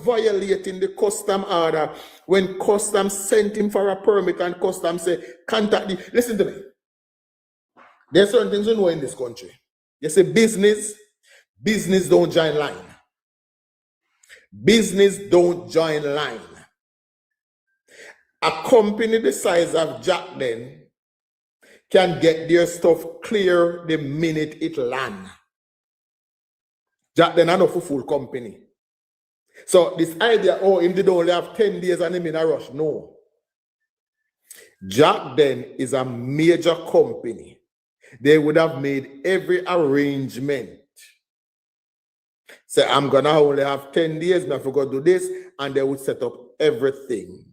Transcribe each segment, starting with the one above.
violating the custom order when custom sent him for a permit and custom say, contact the... Listen to me. There's certain things you know in this country. You say business don't join line. Business don't join line. A company the size of Jack then can get their stuff clear the minute it land. Jack then are not for full company. So this idea, oh, him did only have 10 days and him in a rush. No. Jack then is a major company. They would have made every arrangement. Say, I'm gonna only have 10 days, I forgot to do this, and they would set up everything.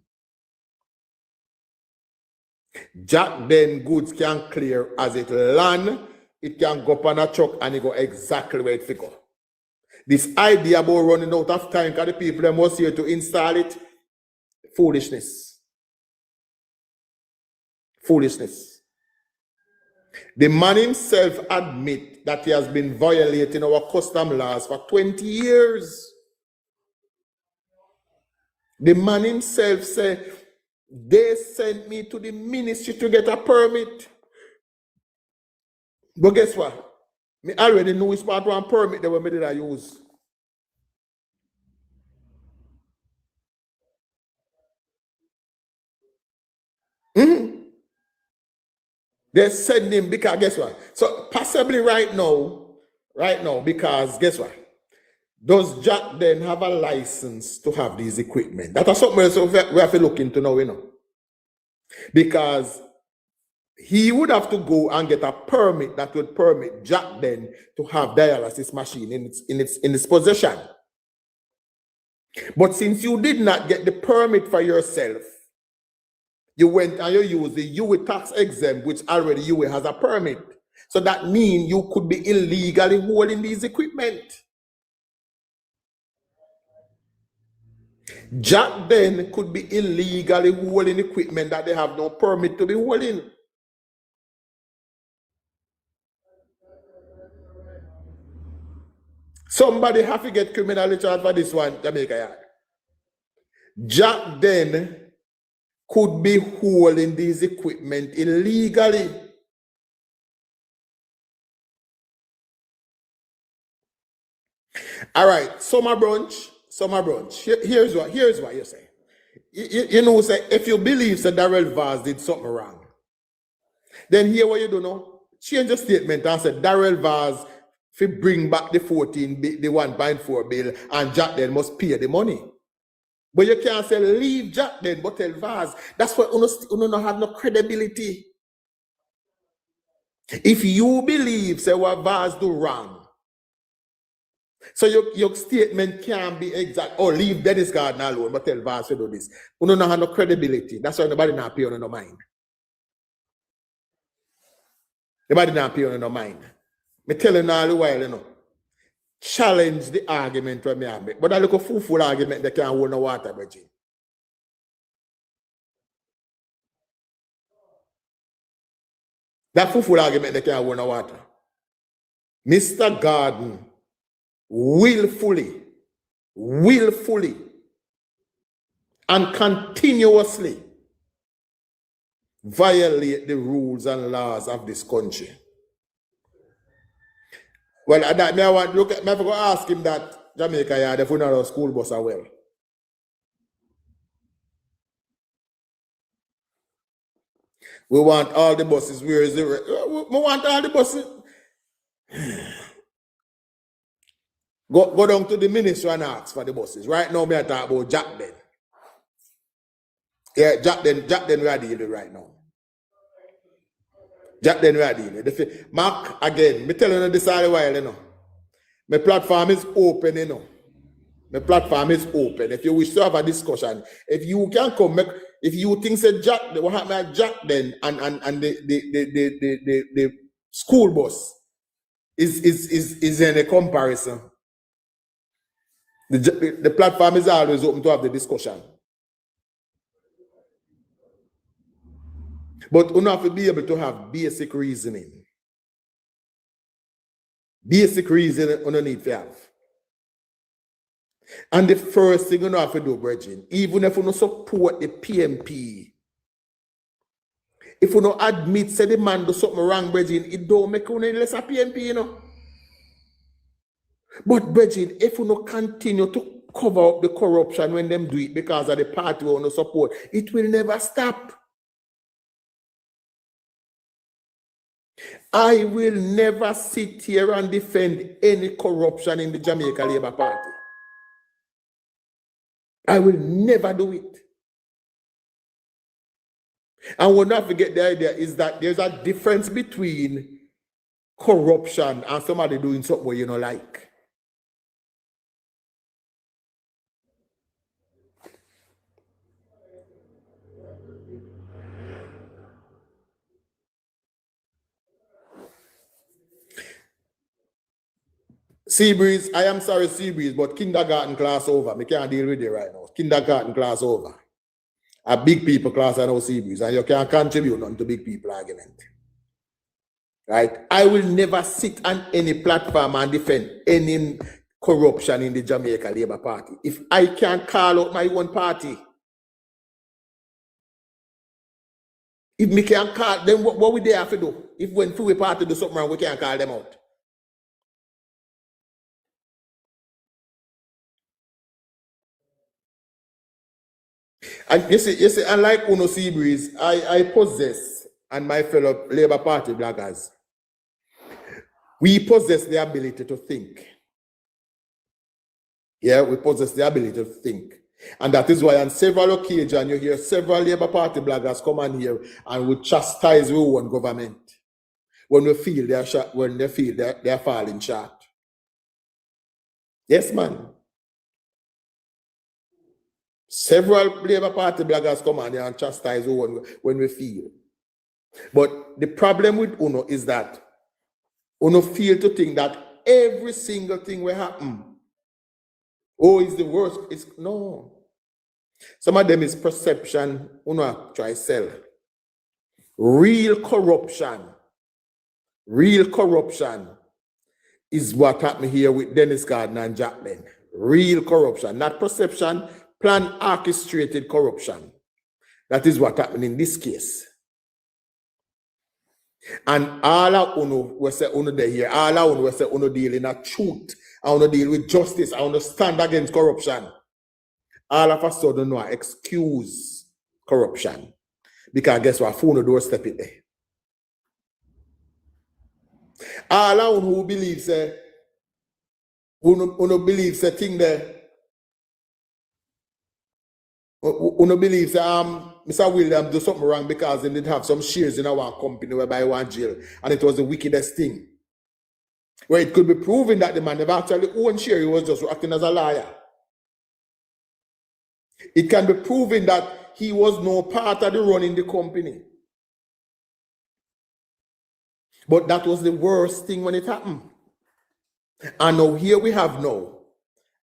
Jack then goods can clear as it land, it can go up on a truck and it go exactly where it figure. This idea about running out of time because the people that must here to install it, foolishness. Foolishness. The man himself admit that he has been violating our custom laws for 20 years. The man himself said, they sent me to the ministry to get a permit. But guess what? I already know which part one permit that we did I use. They send him because guess what? So possibly right now, because guess what? Does Jack then have a license to have these equipment? That is something else we have to look into now, you know. Because he would have to go and get a permit that would permit Jack then to have dialysis machine in its possession. But since you did not get the permit for yourself, you went and you used the UWE tax exempt, which already UWE has a permit. So that means you could be illegally holding these equipment. Jack then could be illegally holding equipment that they have no permit to be holding. Somebody have to get criminally charged for this one, Jamaica Yard. Jack then could be holding these equipment illegally. All right, summer brunch. Here's what you say. You know, say if you believe that Darrell Vaz did something wrong, then here what you do now, change the statement and say Darrell Vaz if bring back the 1.4 bill and Jack then must pay the money. But you can't say leave Jack then but tell Vaz. That's why you don't have no credibility. If you believe say what Vaz do wrong, so your statement can't be exact. Oh, leave Dennis Gardner alone, but tell Vaz to do this. You don't have no credibility. That's why nobody not pay on no mind. Nobody not pay on no mind. Me tell you all the while, you know. Challenge the argument when me have it. But I look a full argument they can't hold no water, Bridget. That full argument they can't hold no water. Mr. Garden willfully and continuously violate the rules and laws of this country. Well, that me I want look at me go ask him that Jamaica Yard if we not a school bus as well. We want all the buses. Where is it? We want all the buses. Go down to the ministry and ask for the buses. Right now, me I talk about Jack then. Yeah, Jack then we are dealing right now. Jack then we are dealing. Mark, again, me telling you this all the while, you know. My platform is open, you know. My platform is open. If you wish to have a discussion, if you can come, if you think say Jack, what happened at Jack then and the school bus is in a comparison. The platform is always open to have the discussion. But you have to be able to have basic reasoning. Basic reasoning you need to have. And the first thing you have to do, brethren, even if you don't support the PMP, if you don't admit say the man do something wrong, brethren, it don't make you any less a PMP, you know. But brethren, if you don't continue to cover up the corruption when them do it because of the party we want to support, it will never stop. I will never sit here and defend any corruption in the Jamaica Labour Party. I will never do it. And we'll not forget the idea is that there's a difference between corruption and somebody doing something you don't like. Seabreeze, I am sorry, Seabreeze, but kindergarten class over. I can't deal with it right now. Kindergarten class over. A big people class I know, Seabreeze, and you can't contribute nothing to big people argument. Right? I will never sit on any platform and defend any corruption in the Jamaica Labour Party. If I can't call out my own party, if me can't call, then what would they have to do? If when Free Party do something wrong, we can't call them out. And you see, unlike Uno Seabreeze, I possess, and my fellow Labour Party bloggers, we possess the ability to think. Yeah, we possess the ability to think. And that is why on several occasions you hear several Labour Party bloggers come on here and would chastise our own government when we feel they are falling short. Yes, man. Several Labour Party bloggers come on here and chastise our when we feel. But the problem with Uno is that Uno feel to think that every single thing will happen. Oh, it's the worst. It's no. Some of them is perception. Uno try sell. Real corruption is what happened here with Dennis Gardner and Jacqueline. Real corruption, not perception, planned orchestrated corruption. That is what happened in this case. And all of Uno we say Uno there here, all of Uno we say Uno deal in a truth, I want to deal with justice, I want to stand against corruption. All of a sudden no excuse corruption. Because guess what? Uno don't step it there. All of Uno who believes Uno believes a thing there. Uno believes Mr. William do something wrong because they did have some shares in our company whereby one jail, and it was the wickedest thing. Where it could be proven that the man never actually owned share, he was just acting as a liar. It can be proven that he was no part of the running the company. But that was the worst thing when it happened. And now here we have now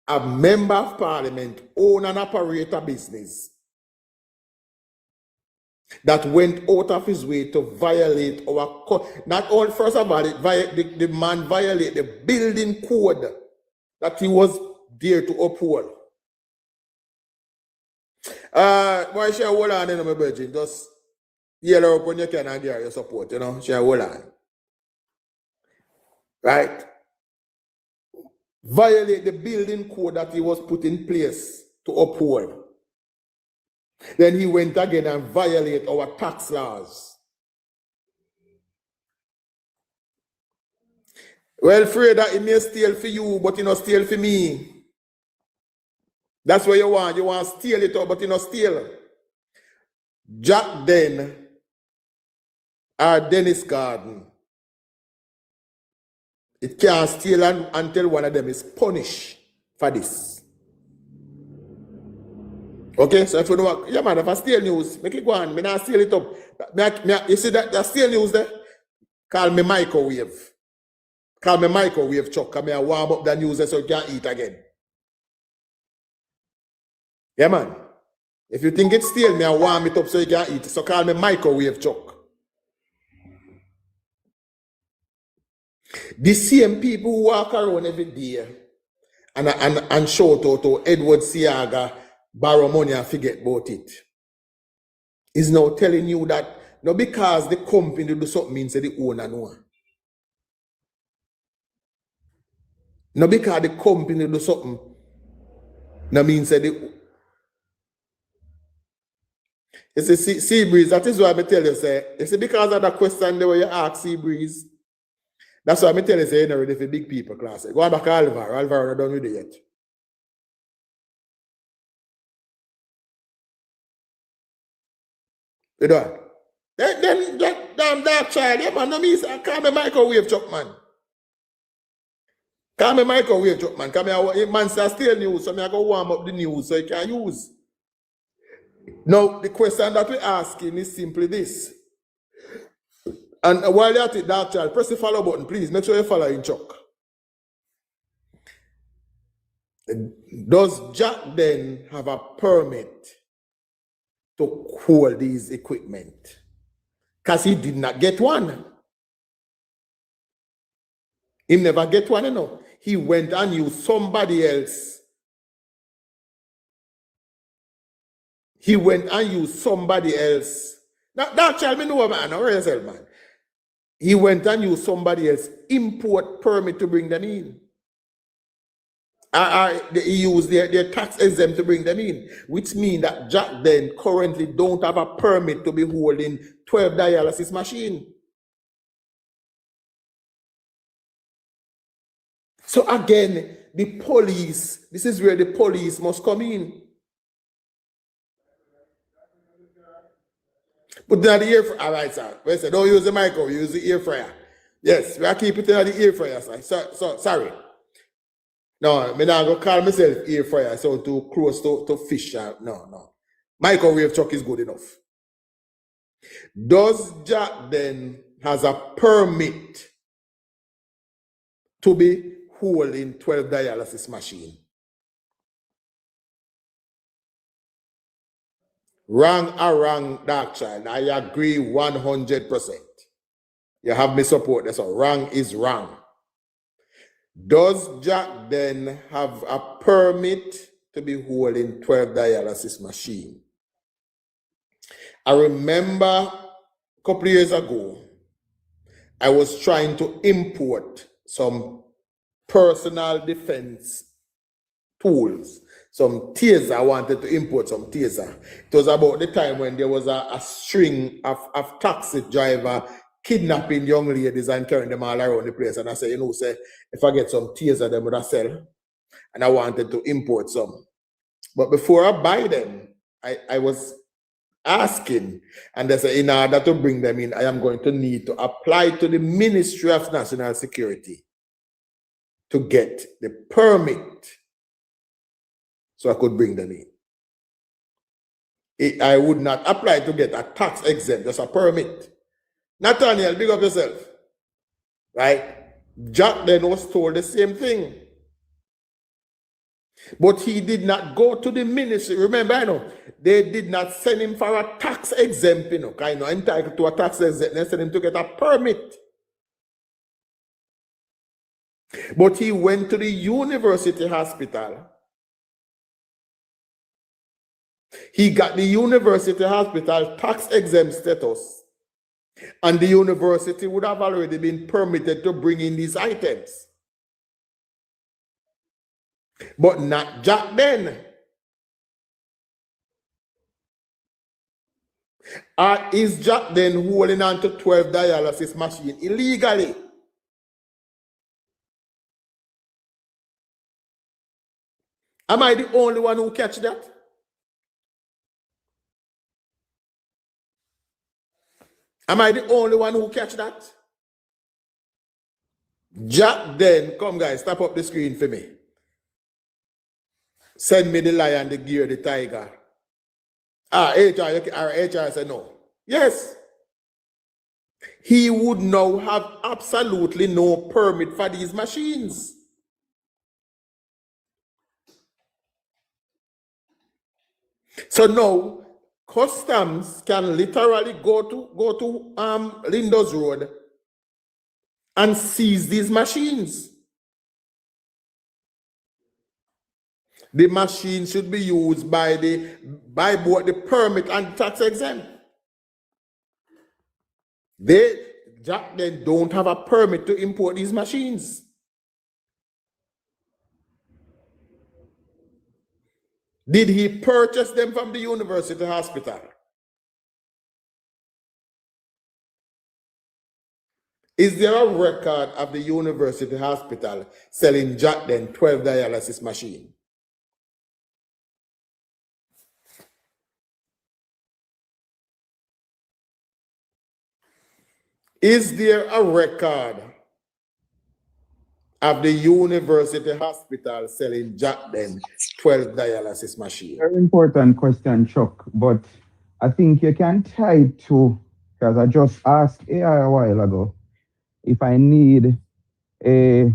a member of parliament own and operate a business that went out of his way to violate our not all, first of all, the man violate the building code that he was there to uphold. Why shall I hold on in my virgin? Just yell up when you can and get your support, you know, shall I hold on. Right? Violate the building code that he was put in place to uphold. Then he went again and violate our tax laws. Well, afraid that he may steal for you, but he not steal for me. That's what you want. You want to steal it up, but you not steal. Jack Den or Dennis Garden. It can't steal until one of them is punished for this. Okay, so if you know what, yeah man, if I steal news, make it go on. Me not steal it up. You see that steal news there? Call me microwave. Call me microwave chuck. Come here, warm up the news so you can eat again. Yeah man. If you think it's steal, me I warm it up so you can eat. So call me microwave chuck. The same people who walk around every day and shout out to Edward Siaga borrow money and forget about it. Is now telling you that no, because the company do something means the owner know. No, because the company do something, no means that the you see, Seabreeze, that is why I tell you, say, you see, because of that question the way you ask Seabreeze, that's why I tell you, say, you're not ready for big people class. Go back to Alvaro. Alvaro not done with it yet. You know? Then that damn dark child, yeah, man, no means call me microwave truck, man. Call me microwave truck, man. Come here, man, say still news, so I go warm up the news so you can use. Now, the question that we're asking is simply this. And while you're at it, dark child, press the follow button, please. Make sure you follow in Chuck. Does Jack then have a permit to hold these equipment? Because he did not get one. He never get one, you know. He went and used somebody else. He went and used somebody else. Now, that child, me know, man. Where yourself, man? He went and used somebody else import permit to bring them in. He used their tax exempt to bring them in, which means that Jack then currently don't have a permit to be holding 12 dialysis machine. So again, the police, this is where the police must come in. Put that in the air fryer. All right, sir. We say, don't use the microwave, use the air fryer. Yes, we are keeping it in the air fryer, sir. So sorry. No, I'm not going to call myself air fryer, so too close to fish. No. Microwave truck is good enough. Does Jack then has a permit to be holding 12 dialysis machine? Wrong or wrong, dark child. I agree 100%. You have me support. That's all. Wrong is wrong. Does Jack then have a permit to be holding 12 dialysis machine? I remember a couple of years ago, I was trying to import some personal defense tools, some taser. I wanted to import some taser. It was about the time when there was a string of taxi driver kidnapping young ladies and carrying them all around the place. And I said, you know, say, if I get some taser, them would I sell. And I wanted to import some. But before I buy them, I was asking, and they said, in order to bring them in, I am going to need to apply to the Ministry of National Security to get the permit so I could bring them in. I would not apply to get a tax exempt, just a permit. Nathaniel, big up yourself. Right? Jack then was told the same thing. But he did not go to the ministry. Remember, I know, they did not send him for a tax exempt, you know, kind of entitled to a tax exempt. They sent him to get a permit. But he went to the university hospital. He got the university hospital tax exempt status. And the university would have already been permitted to bring in these items. But not Jack then. Is Jack then holding on to 12 dialysis machine illegally? Am I the only one who catch that? Am I the only one who catch that? Jack then, come guys, stop up the screen for me. Send me the lion, the gear, the tiger. HR said no. Yes. He would now have absolutely no permit for these machines. So now, customs can literally go to Lindos Road and seize these machines. The machine should be used by both the permit and tax exempt. Jack then don't have a permit to import these machines. Did he purchase them from the university hospital? Is there a record of the university hospital selling Jack then 12 dialysis machine? Is there a record of the university hospital selling Jack then 12 dialysis machine? Very important question, Chuck, but I think you can tie it to, because I just asked AI a while ago, if I need no,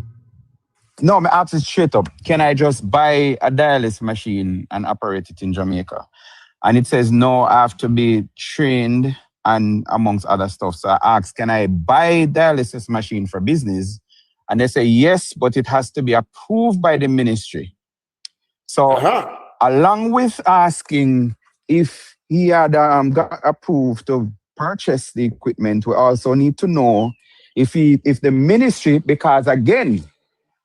I asked it straight up. Can I just buy a dialysis machine and operate it in Jamaica? And it says, no, I have to be trained and amongst other stuff. So I asked, can I buy dialysis machine for business? And they say, yes, but it has to be approved by the ministry. So along with asking if he had got approved to purchase the equipment, we also need to know if the ministry, because again,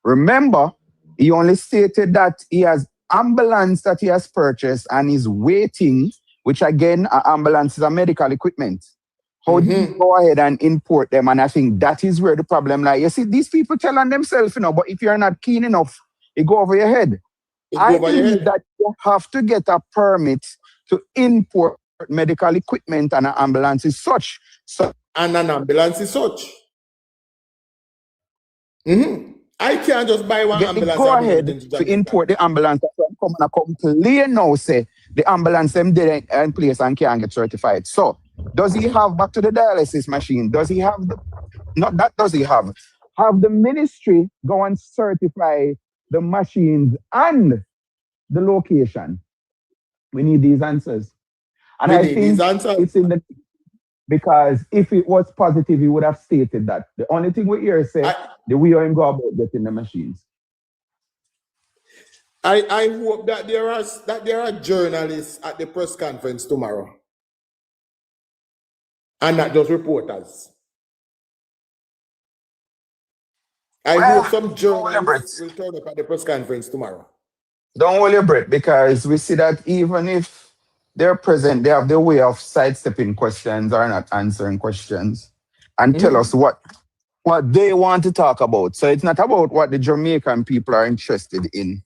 remember, he only stated that he has ambulance that he has purchased and is waiting, which again, an ambulance is a medical equipment. How do you go ahead and import them? And I think that is where the problem lies. You see, these people telling themselves, but if you're not keen enough, it go over your head. I believe that you have to get a permit to import medical equipment, and an ambulance is such. And an ambulance is such. I can't just buy one ambulance. Go ahead to import the ambulance. Come and complain now, say the ambulance them did in place and can't get certified. So, does he have back to the dialysis machine? Does he have does he have the ministry go and certify the machines and the location? We need these answers. And I think it's in the, because if it was positive, he would have stated that. The only thing we hear say the way him go about getting the machines. I hope that there are journalists at the press conference tomorrow, and not just reporters. I hope some journalists will turn up at the press conference tomorrow. Don't hold your breath, because we see that even if they're present, they have the way of sidestepping questions or not answering questions and tell us what they want to talk about. So it's not about what the Jamaican people are interested in.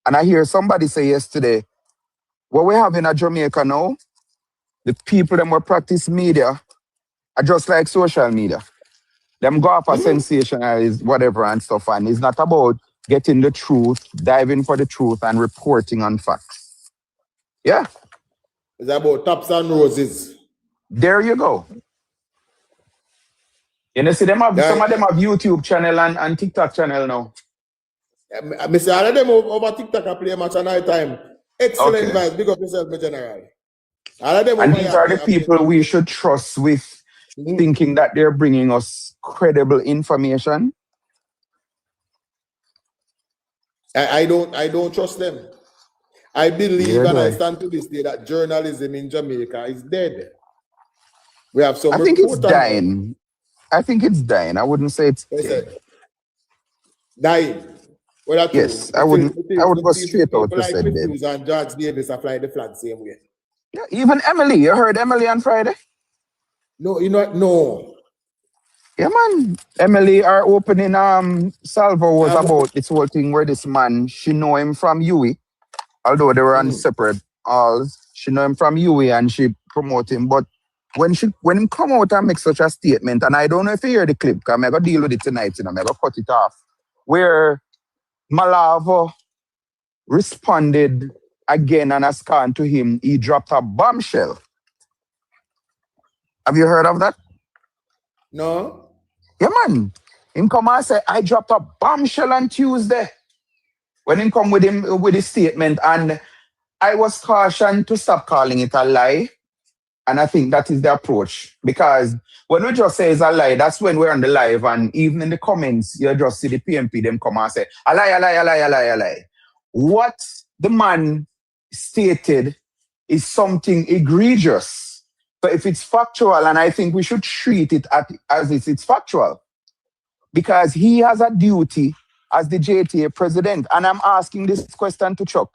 And I hear somebody say yesterday, what we have in a Jamaica now, the people that practice media are just like social media. Them go off a sensationalize whatever and stuff, and it's not about getting the truth, diving for the truth and reporting on facts. Yeah. It's about tops and roses. There you go. You know, see, some of them have YouTube channel and TikTok channel now. I say all of them over TikTok I play much at night time. Excellent advice. Big up yourself, my general. All of them and these are the people we should trust with thinking that they're bringing us credible information. I don't trust them. I believe and I stand to this day that journalism in Jamaica is dead. We have some. I think it's dying. I think it's dying. I wouldn't say it's dead. Dying. Well, yes, I would go straight out to say Cliff Hughes and George Davis apply the flag same way. Yeah, even Emily. You heard Emily on Friday? No, you know what? No. Yeah, man. Emily, our opening salvo was about this whole thing where this man, she know him from UE, although they were on separate halls. She know him from UE and she promote him. But when him come out and make such a statement, and I don't know if you hear the clip, because I'm going to deal with it tonight, I'm going to cut it off, where Malavo responded again and as to him, he dropped a bombshell. Have you heard of that? No. Yeah, man. Him come and say, I dropped a bombshell on Tuesday. When him come with his statement, and I was cautioned to stop calling it a lie. And I think that is the approach. Because when we just say it's a lie, that's when we're on the live, and even in the comments, you just see the PMP, them come and say, a lie, a lie, a lie, a lie, a lie. What the man stated is something egregious. So if it's factual, and I think we should treat it as it's factual, because he has a duty as the JTA president. And I'm asking this question to Chuck.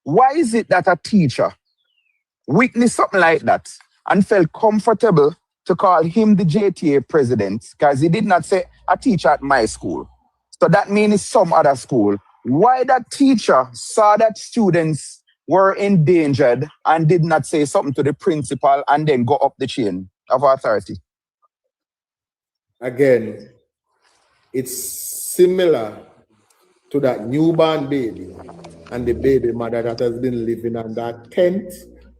Why is it that a teacher witnessed something like that and felt comfortable to call him the JTA president? Because he did not say a teacher at my school. So that means it's some other school. Why that teacher saw that students were endangered and did not say something to the principal and then go up the chain of authority? Again, it's similar to that newborn baby and the baby mother that has been living under a tent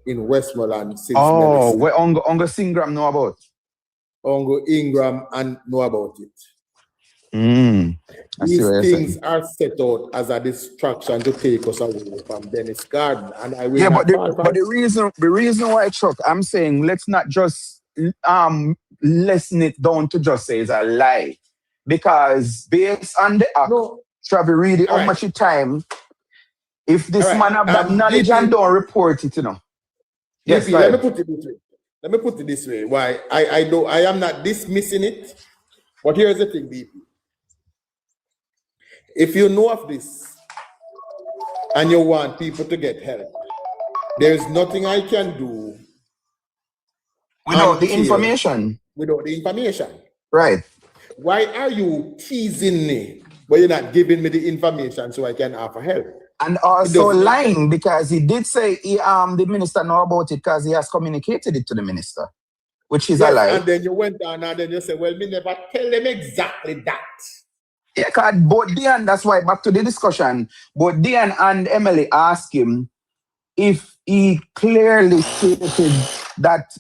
in Westmoreland since Oh, where Uncle Singram know about? Uncle Ingram and know about it. These things are set out as a distraction to take us away from Dennis Garden. And I will but the reason why, Chuck, I'm saying let's not just lessen it down to just say it's a lie. Because based on the act, Travis read it how much time, if this man have that knowledge and don't report it, you know. Yes, let me put it this way. Let me put it this way. Why I am not dismissing it, but here's the thing, BP. If you know of this and you want people to get help, there is nothing I can do without the information. Without the information. Right. Why are you teasing me but you're not giving me the information so I can offer help? And also lying, because he did say the minister know about it because he has communicated it to the minister, which is a lie. And then you went down and then you said, well, me never tell them exactly that. Yeah, because both Dian, that's why, back to the discussion, both Dian and Emily asked him if he clearly stated that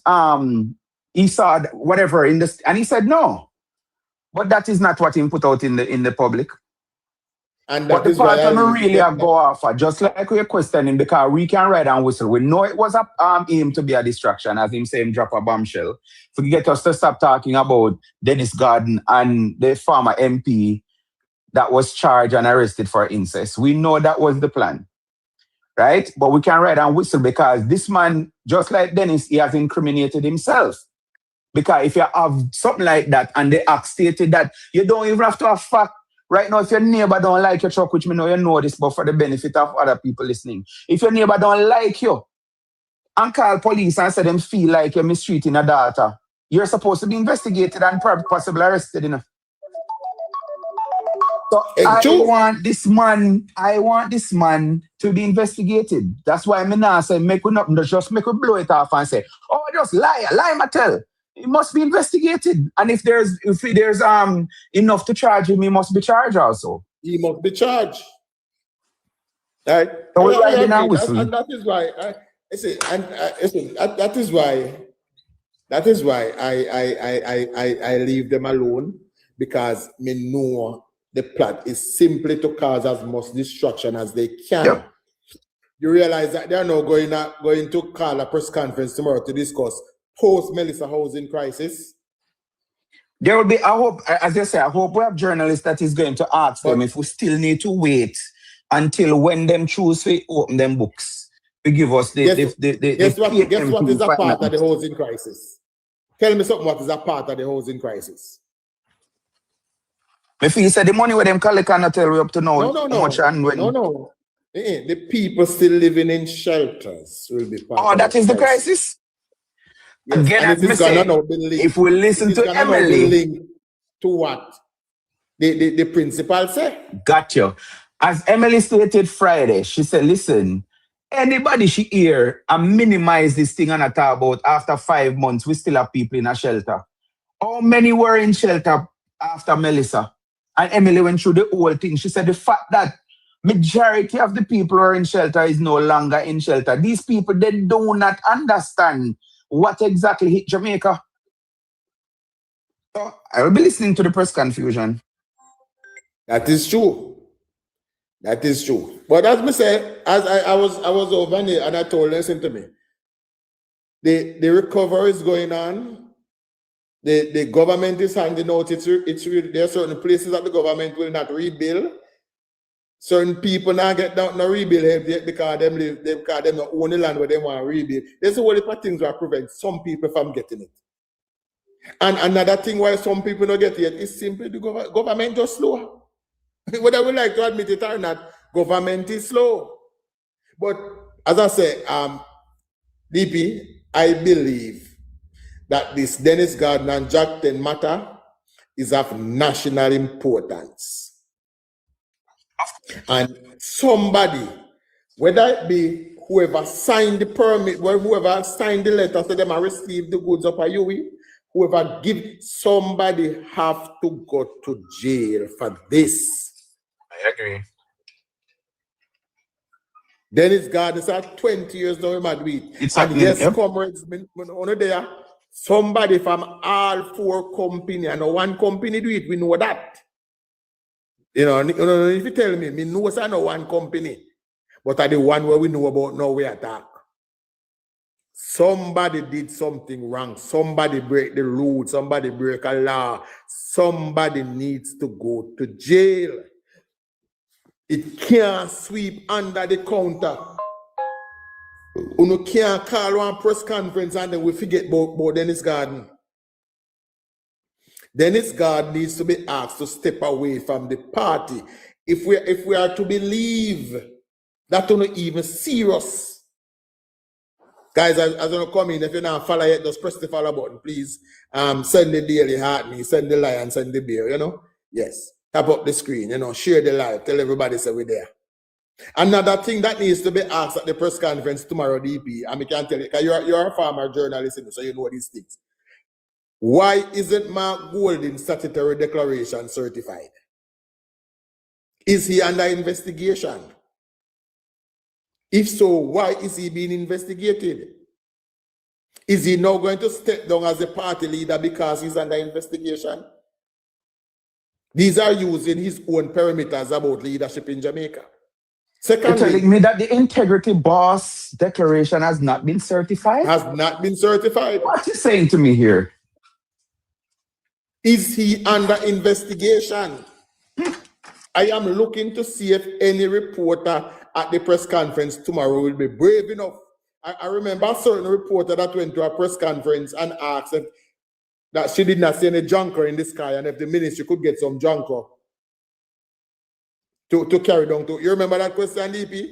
he saw whatever in this, and he said no. But that is not what he put out in the public. And but the part of me really go off, just like we're questioning, because we can ride and whistle. We know it was aim to be a distraction, as him saying drop a bombshell, to get us to stop talking about Dennis Garden and the former MP that was charged and arrested for incest. We know that was the plan, right? But we can ride and whistle because this man, just like Dennis, he has incriminated himself. Because if you have something like that and the act stated that you don't even have to have fact. Right now, if your neighbor don't like your truck, which me know you know this, but for the benefit of other people listening, if your neighbor don't like you and call police and say them feel like you're mistreating a daughter, you're supposed to be investigated and possibly arrested, you know. So I want this man to be investigated. That's why I'm not saying make we not just make we blow it off and say, oh, just lie my tell. It must be investigated. And if there's enough to charge him, he must be charged also. He must be charged. Right? So and that is why that is why I leave them alone, because me know the plot is simply to cause as much destruction as they can. Yep. You realize that they're now going to call a press conference tomorrow to discuss post-Melissa housing crisis. There will be, I hope, as I say, I hope we have journalists that is going to ask them if we still need to wait until when them choose to open them books to give us the guess what is a part of the housing crisis? Tell me something what is a part of the housing crisis. If you said the money where them collect cannot tell you up to now how much and when. No. The people still living in shelters will be part of that is the crisis? Yes. Again, and it is now be linked. If we listen to Emily, linked to what the principal said. Got you. As Emily stated Friday, she said, listen, anybody she hear and minimize this thing and talk about after 5 months, we still have people in a shelter. How many were in shelter after Melissa? And Emily went through the whole thing. She said the fact that majority of the people who are in shelter is no longer in shelter. These people, they do not understand what exactly hit Jamaica. So I will be listening to the press confusion. That is true. That is true. But as me say, as I was over there and I told them, listen to me. The recovery is going on. The government is handing out its there are certain places that the government will not rebuild. certain people now get down no rebuild help because them not own the land where they want to rebuild. There's a whole heap of things that prevent some people from getting it. And another thing why some people don't get it is simply the government just slow. Whether we like to admit it or not, government is slow. But as I say, DP, I believe that this Dennis Gardner and Jack Ten matter is of national importance. And somebody, whether it be whoever signed the permit, whoever signed the letter so them and receive the goods up a UE, whoever give, somebody have to go to jail for this. I agree. Dennis Gardner said 20 years now he might do it. It's and happening, yes, yep. comrades, on there, somebody from all four company, and one company do it, we know that. You know, if you tell me know it's not one company, but are the one where we know about now we attack. Somebody did something wrong. Somebody break the rules. Somebody break a law. Somebody needs to go to jail. It can't sweep under the counter. You can't call one press conference and then we forget about Dennis Gardner. Dennis Gardner needs to be asked to step away from the party. If we are to believe that you're not even serious. Guys, as you come in, if you're not follow yet, just press the follow button, please. Send the Daily Heartney, send the Lion, send the Bear, you know? Yes. Tap up the screen, you know, share the live, tell everybody say we're there. Another thing that needs to be asked at the press conference tomorrow, DP, and I can tell you, because you're a farmer journalist, so you know these things. Why isn't Mark Golding statutory declaration certified? Is he under investigation? If so, why is he being investigated? Is he now going to step down as a party leader because he's under investigation? These are using his own parameters about leadership in Jamaica. Secondly, you're telling me that the integrity boss declaration has not been certified? Has not been certified. What are you saying to me here? Is he under investigation? I am looking to see if any reporter at the press conference tomorrow will be brave enough. I remember a certain reporter that went to a press conference and asked if that she did not see any junker in the sky and if the ministry could get some junker to carry down to. You remember that question, DP?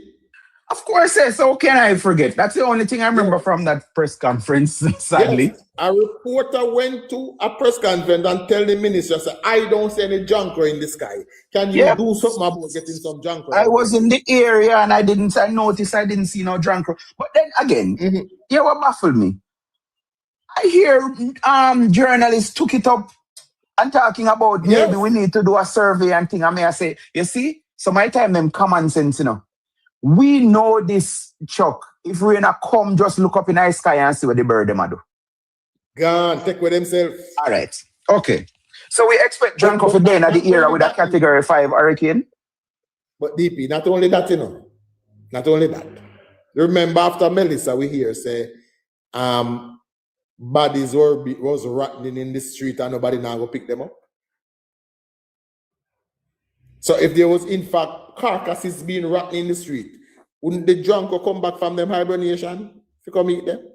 Of course, yes. So can I forget? That's the only thing I remember from that press conference, sadly. Yes. A reporter went to a press conference and tell the minister, say, I don't see any junker in the sky. Can you do something about getting some junker? I was in the area and I didn't see no junker. But then again, you know what baffled me? I hear journalists took it up and talking about maybe we need to do a survey and thing. I may say, you see, so my time them common sense, you know. We know this, Chuck. If we not come, just look up in the sky and see what the bird them do. Gone, take with themselves. All right. Okay. So we expect John Coffey then at the era with a category 5 hurricane. But DP, not only that, you know. Not only that. Remember after Melissa, we hear say, bodies was rotting in the street and nobody now go pick them up. So if there was in fact carcasses being rotting in the street, wouldn't the drunk come back from them hibernation to come eat them?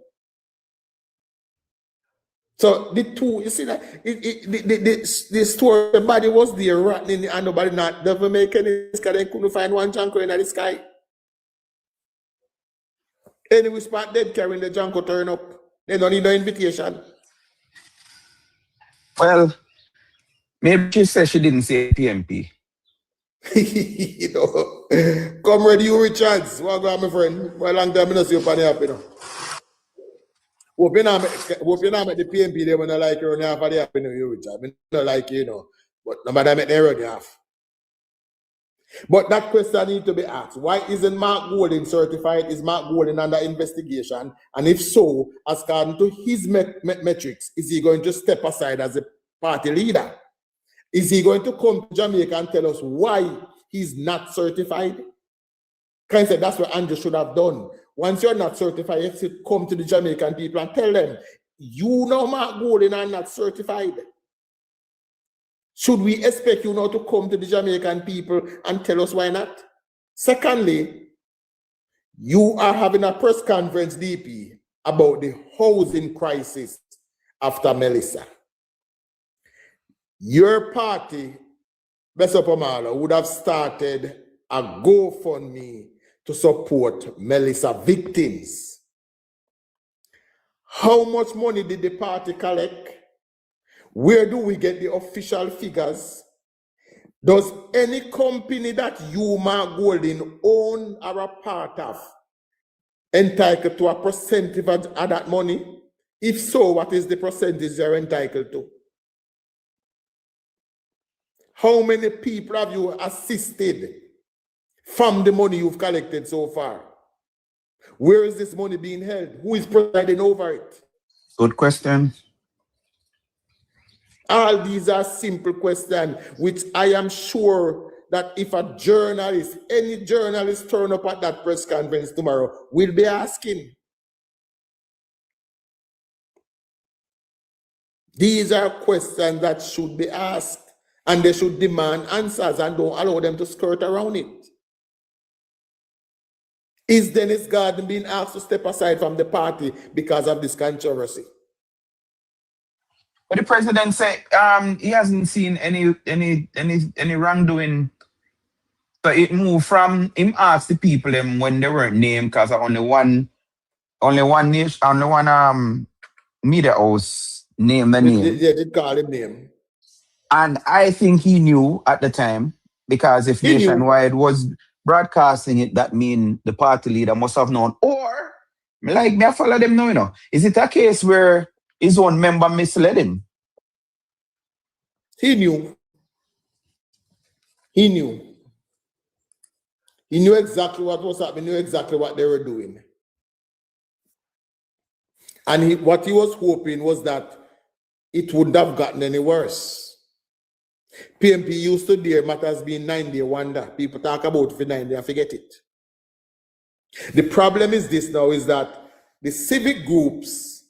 So the two, you see that the story, the body was there rotting and nobody not never make any because they couldn't find one junker in the sky. Anyway, spot dead carrying the junker turn up. They don't need no invitation. Well, maybe she said she didn't see PMP. You know, Comrade Hugh Richards, what go on, my friend? For a long time, I don't see you on the app, you know. Hope you not make the PMP, they will not like you on the app of the app, you know, Hugh Richards. I don't like you, you know, but nobody make them run the app. But that question needs to be asked. Why isn't Mark Golding certified? Is Mark Golding under investigation? And if so, according to his metrics, is he going to step aside as a party leader? Is he going to come to Jamaica and tell us why he's not certified? Kind of that's what Andrew should have done. Once you're not certified, you should come to the Jamaican people and tell them, you know Mark Golding are not certified. Should we expect you now to come to the Jamaican people and tell us why not? Secondly, you are having a press conference, DP, about the housing crisis after Melissa. Your party, Besopamala, would have started a GoFundMe to support Melissa victims. How much money did the party collect? Where do we get the official figures? Does any company that you, Mark Golding, own or a part of entitled to a percentage of that money? If so, what is the percentage you're entitled to? How many people have you assisted from the money you've collected so far? Where is this money being held? Who is presiding over it? Good question. All these are simple questions, which I am sure that if a journalist, any journalist turn up at that press conference tomorrow, will be asking. These are questions that should be asked, and they should demand answers and don't allow them to skirt around it. Is Dennis Gordon being asked to step aside from the party because of this controversy? But the president said he hasn't seen any wrongdoing. So it moved from him asked the people them when they weren't named because only one media house named the name. They did call him name. And I think he knew at the time, because if He Nationwide was broadcasting it, that means the party leader must have known. Or, like me, I follow them now, you know. Is it a case where his own member misled him? He knew. He knew. He knew exactly what was happening, he knew exactly what they were doing. And what he was hoping was that it wouldn't have gotten any worse. PMP used to dare matters being 9-day wonder. People talk about it for 9 days and forget it. The problem is this now, is that the civic groups,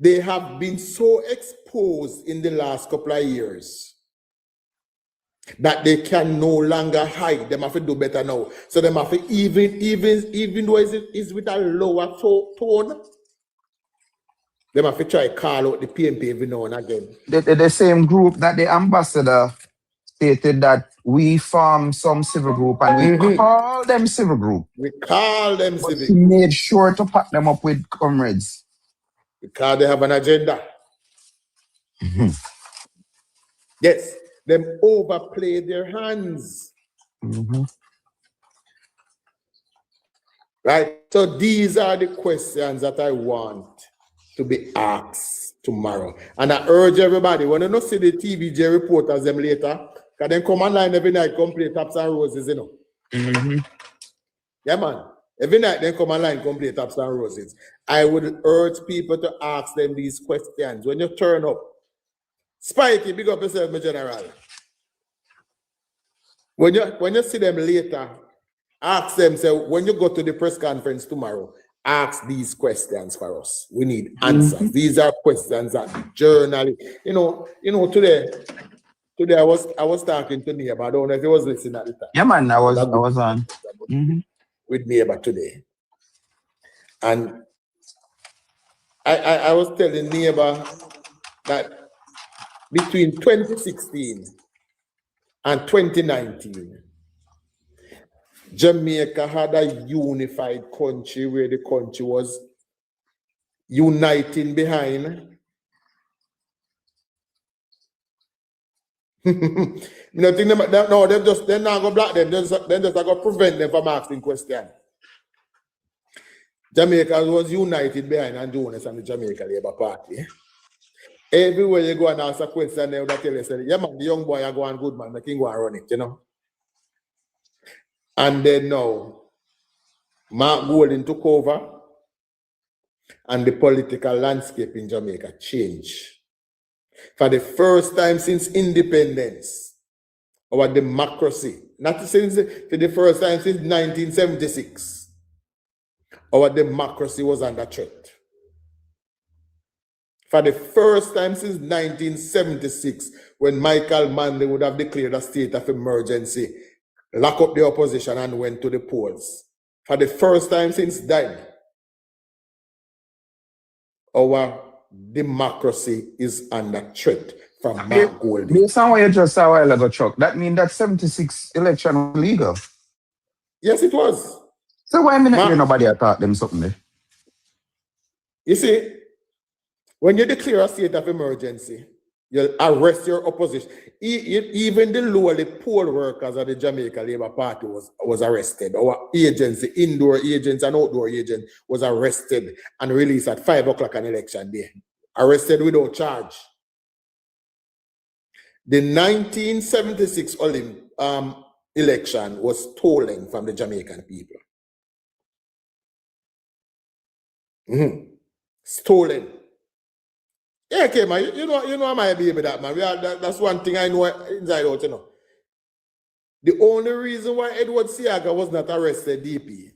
they have been so exposed in the last couple of years that they can no longer hide. They have to do better now. So they have to, even though it's with a lower tone, they have to try to call out the PMP every now and again. The same group that the ambassador stated that we form some civil group and we call them civil group. We call them but civil he group. made sure to pack them up with comrades. Because they have an agenda. Yes, them overplay their hands. Right? So these are the questions that I want to be asked tomorrow. And I urge everybody, when you don't see the TVJ reporters them later, because then come online every night, come play Taps and Roses, you know. Yeah, man. Every night they come online, come play Taps and Roses. I would urge people to ask them these questions. When you turn up, Spikey, big up yourself, my general. When you see them later, ask them, say, when you go to the press conference tomorrow, ask these questions for us. We need answers. These are questions that journalists, you know, today I was talking to Neighbor. I don't know if he was listening at the time. Yeah, man, I was on. With Neighbor today. And I was telling Neighbor that between 2016 and 2019, Jamaica had a unified country where the country was uniting behind. You know, think them, no, they're not going to block them. They're just going to prevent them from asking questions. Jamaica was united behind and Jonas and the Jamaica Labour Party. Everywhere you go and ask a question, they will tell you, say, yeah, man, the young boy are going good, man. The king go and run it, you know. And then now, Mark Golding took over and the political landscape in Jamaica changed. For the first time since independence, our democracy, not since for the first time since 1976, our democracy was under threat. for the first time since 1976, when Michael Manley would have declared a state of emergency, lock up the opposition and went to the polls. For the first time since then, our democracy is under threat from Mark Golding. Based on what you just said a while ago, Chuck, that means that 76 election was legal. Yes, it was. So why nobody taught them something there? You see, when you declare a state of emergency, you arrest your opposition. Even the lowly poll workers of the Jamaica Labour Party was arrested. Our agency, indoor agents and outdoor agents, was arrested and released at 5 o'clock on election day. Arrested without charge. The 1976 election was stolen from the Jamaican people. Stolen. Yeah, okay, man. You know I might be with that, man. That's one thing I know inside out, you know. The only reason why Edward Seaga was not arrested, DP,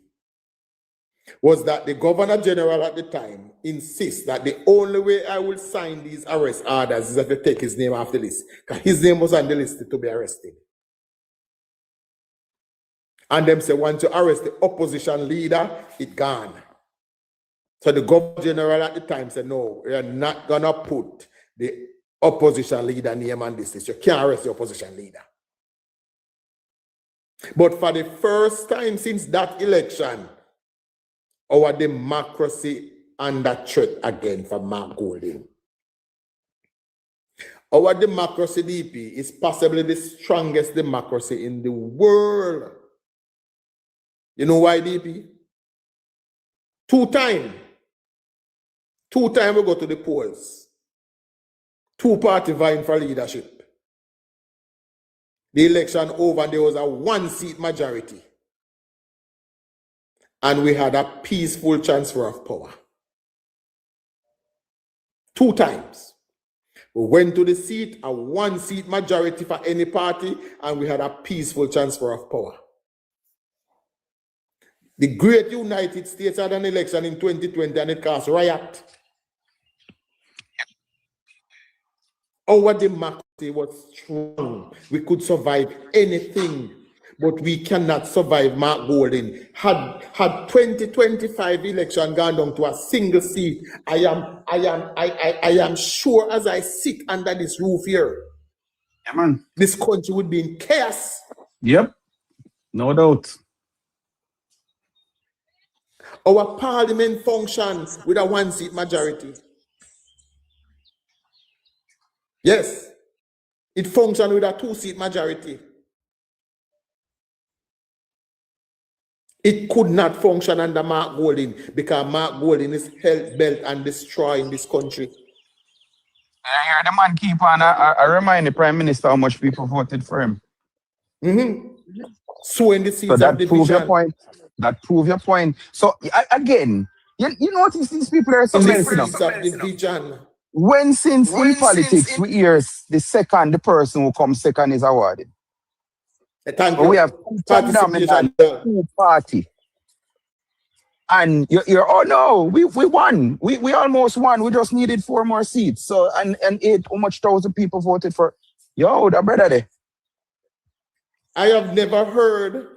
was that the Governor General at the time insists that the only way I will sign these arrest orders is if you take his name off the list. Because his name was on the list to be arrested. And them say, once you arrest the opposition leader, it's gone. So the Governor General at the time said, no, we are not going to put the opposition leader name on this list. You can't arrest the opposition leader. But for the first time since that election, our democracy under threat again from Mark Golding. Our democracy, DP, is possibly the strongest democracy in the world. You know why, DP? Two times we go to the polls. Two parties vying for leadership. The election over, there was a 1-seat majority. And we had a peaceful transfer of power. 2 times. We went to the seat, a 1-seat majority for any party, and we had a peaceful transfer of power. The great United States had an election in 2020 and it caused riot. Our democracy was strong. We could survive anything, but we cannot survive Mark Golding. Had 2025 election gone down to a single seat, I am sure as I sit under this roof here, Yeah, man. this country would be in chaos. Yep, no doubt. Our parliament functions with a 1-seat majority. Yes, it functions with a 2-seat majority. It could not function under Mark Golding because Mark Golding is hell-bent and destroying this country. I hear the man keep on. I remind the Prime Minister how much people voted for him. So in the seats So that of proves your division. point. That proves your point. So again, you notice these people are so many. Seats of division. When since in politics we hear the person who comes second is awarded. Thank But you. we have Participation. 2 party. And you're oh no, we won. We almost won. We just needed 4 more seats. So and 8 how much thousand people voted for yo, that brother there. I have never heard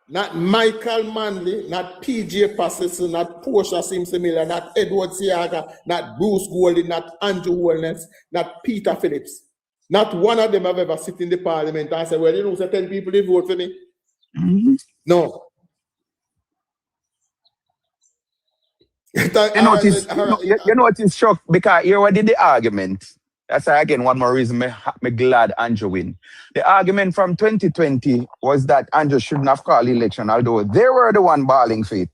not Michael Manley, not PJ Passison, not Portia Simsimilla, not Edward Seaga, not Bruce Golding, not Andrew Wellness, not Peter Phillips. Not one of them have ever sit in the parliament and said, well, you know, so tell people they vote for me. No. You notice shock because here what did the argument? That's again one more reason me glad Andrew win. The argument from 2020 was that Andrew shouldn't have called the election, although they were the one balling for it.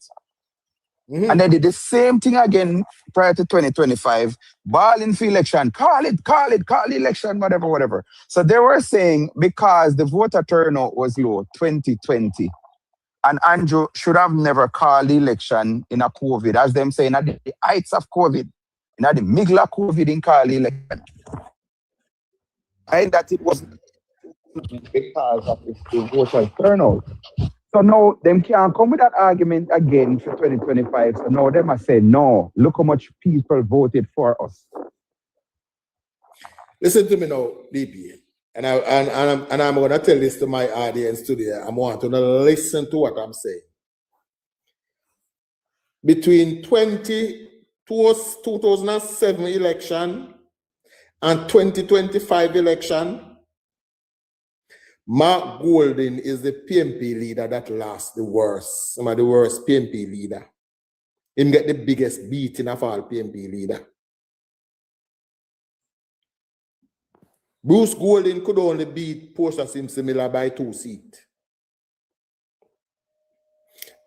And they did the same thing again prior to 2025, balling for election, call the election, whatever. So they were saying because the voter turnout was low, 2020, and Andrew should have never called the election in a COVID, as them saying at the heights of COVID, in the middle of COVID in call the election. And that it was because of the voter turnout. So now them can't come with that argument again for 2025. So now them are saying, no, look how much people voted for us. Listen to me now, DP. And I'm going to tell this to my audience today. I want to listen to what I'm saying. Between 2007 election and 2025 election, Mark Golding is the PMP leader that lost the worst, some of the worst PMP leader. Him get the biggest beating of all PMP leader. Bruce Golding could only beat Portia Simpson Miller by 2 seats.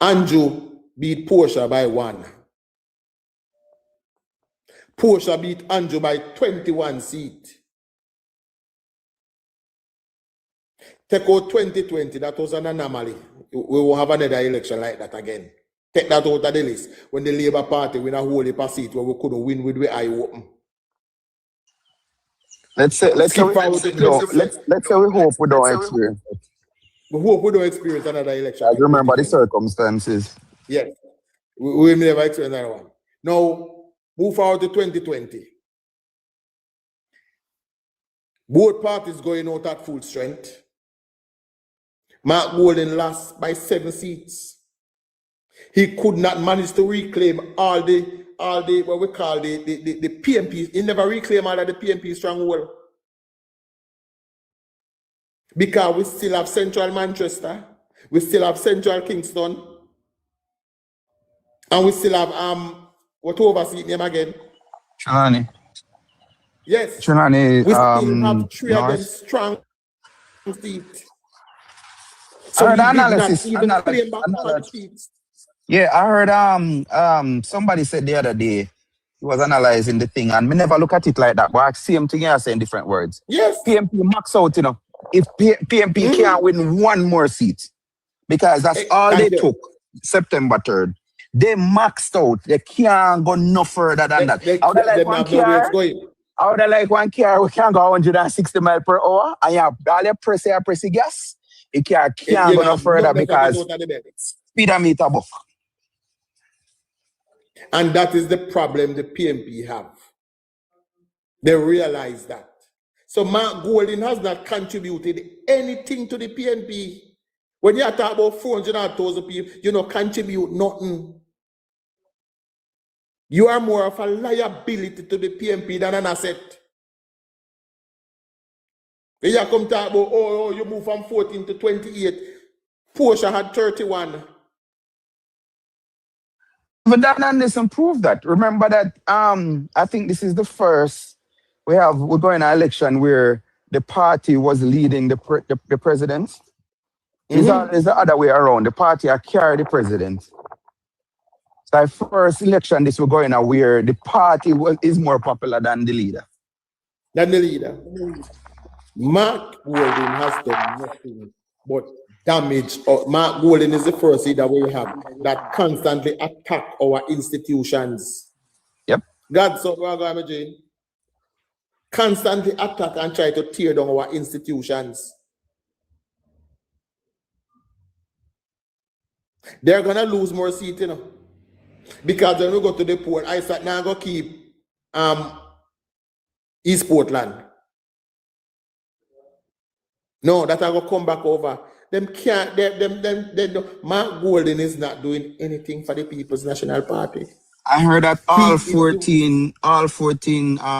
Andrew beat Portia by 1. Portia beat Andrew by 21 seats. Take out 2020, that was an anomaly. We won't have another election like that again. Take that out of the list. When the Labour Party win a whole heap of seat where we couldn't win with the eye open. Let's say we hope we don't experience it. We hope we don't experience another election. Like remember the circumstances. Yes. We never experience another one. Now, move forward to 2020. Both parties going out at full strength. Mark Golding lost by 7 seats. He could not manage to reclaim all the what we call the PMP. He never reclaimed all of the PMP stronghold. Because we still have Central Manchester, we still have Central Kingston, and we still have what overseas name again? Trelawney. Yes. Trelawney. We still have 3 of them strong seats. So I heard he did analysis. not even claim back all the seats. Yeah, I heard somebody said the other day he was analyzing the thing, and me never look at it like that, but I see him together saying different words. Yes. PMP max out, you know. If PMP can't win 1 more seat, because that's all they took September 3rd. They maxed out. They can't go no further than that. I would like one car. I would like one car. We can't go 160 miles per hour. And you have all your press gas. It can't go no further because speedometer book. And that is the problem the PMP have. They realize that. So Mark Golding has not contributed anything to the PNP. When you talk about 400,000 people, you don't contribute nothing. You are more of a liability to the PNP than an asset. When you come talk about, oh, you move from 14 to 28, Portia had 31. But that and doesn't prove that. Remember that I think this is the first we're going to an election where the party was leading the president. It's always the other way around. The party carry the president. So the first election this we're going on where the party is more popular than the leader. Mark Golding has done nothing but damage. Mark Golding is the first leader we have that constantly attack our institutions. Yep. God, so Jane. Constantly attack and try to tear down our institutions. They're gonna lose more seats, you know. Because when we go to the poll, I said now go keep East Portland. No, that I go come back over. Them can't. Mark Golding is not doing anything for the People's National Party. I heard that all 14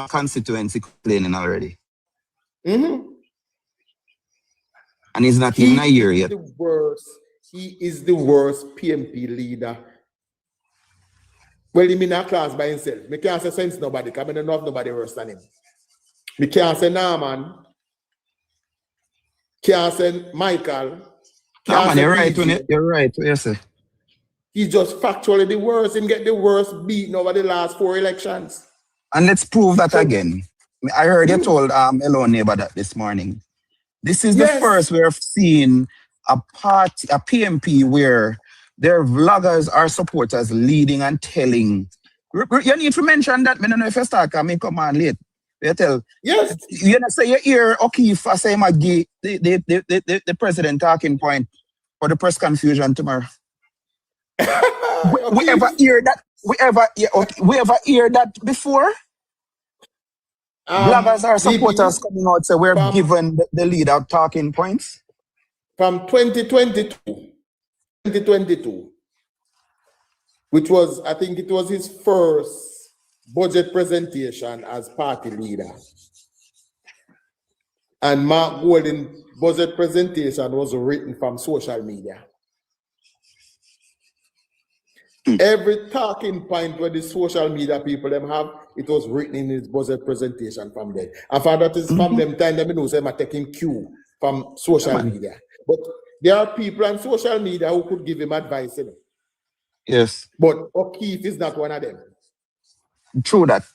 constituency complaining already. And he's not even a year yet. He is the worst PMP leader. Well, he in a class by himself. I can't say sense nobody, because I don't know nobody worse than him. I can't say Norman. Can't say Michael. Norman, you're right. You're right. Yes, sir. He's just factually the worst. He get the worst beaten over the last 4 elections. And let's prove that again. I heard you told Hello Neighbor that this morning. This is the first we have seen a PMP where their vloggers are supporters leading and telling. You need to mention that. I don't know if you start coming come on late. You tell. Yes. You know, say you hear O'Keefe say McGee, the president talking point for the press confusion tomorrow. We ever hear that? We ever hear that before? Bloggers or supporters DP, coming out say we're from given the leader talking points. from 2022, which was, I think it was his first budget presentation as party leader. And Mark Golding's budget presentation was written from social media. Every talking point where the social media people them have, it was written in his budget presentation from there. And for that is from them time, them know say I'm taking cue from social media. But there are people on social media who could give him advice. You know? Yes. But O'Keefe is not one of them. True that.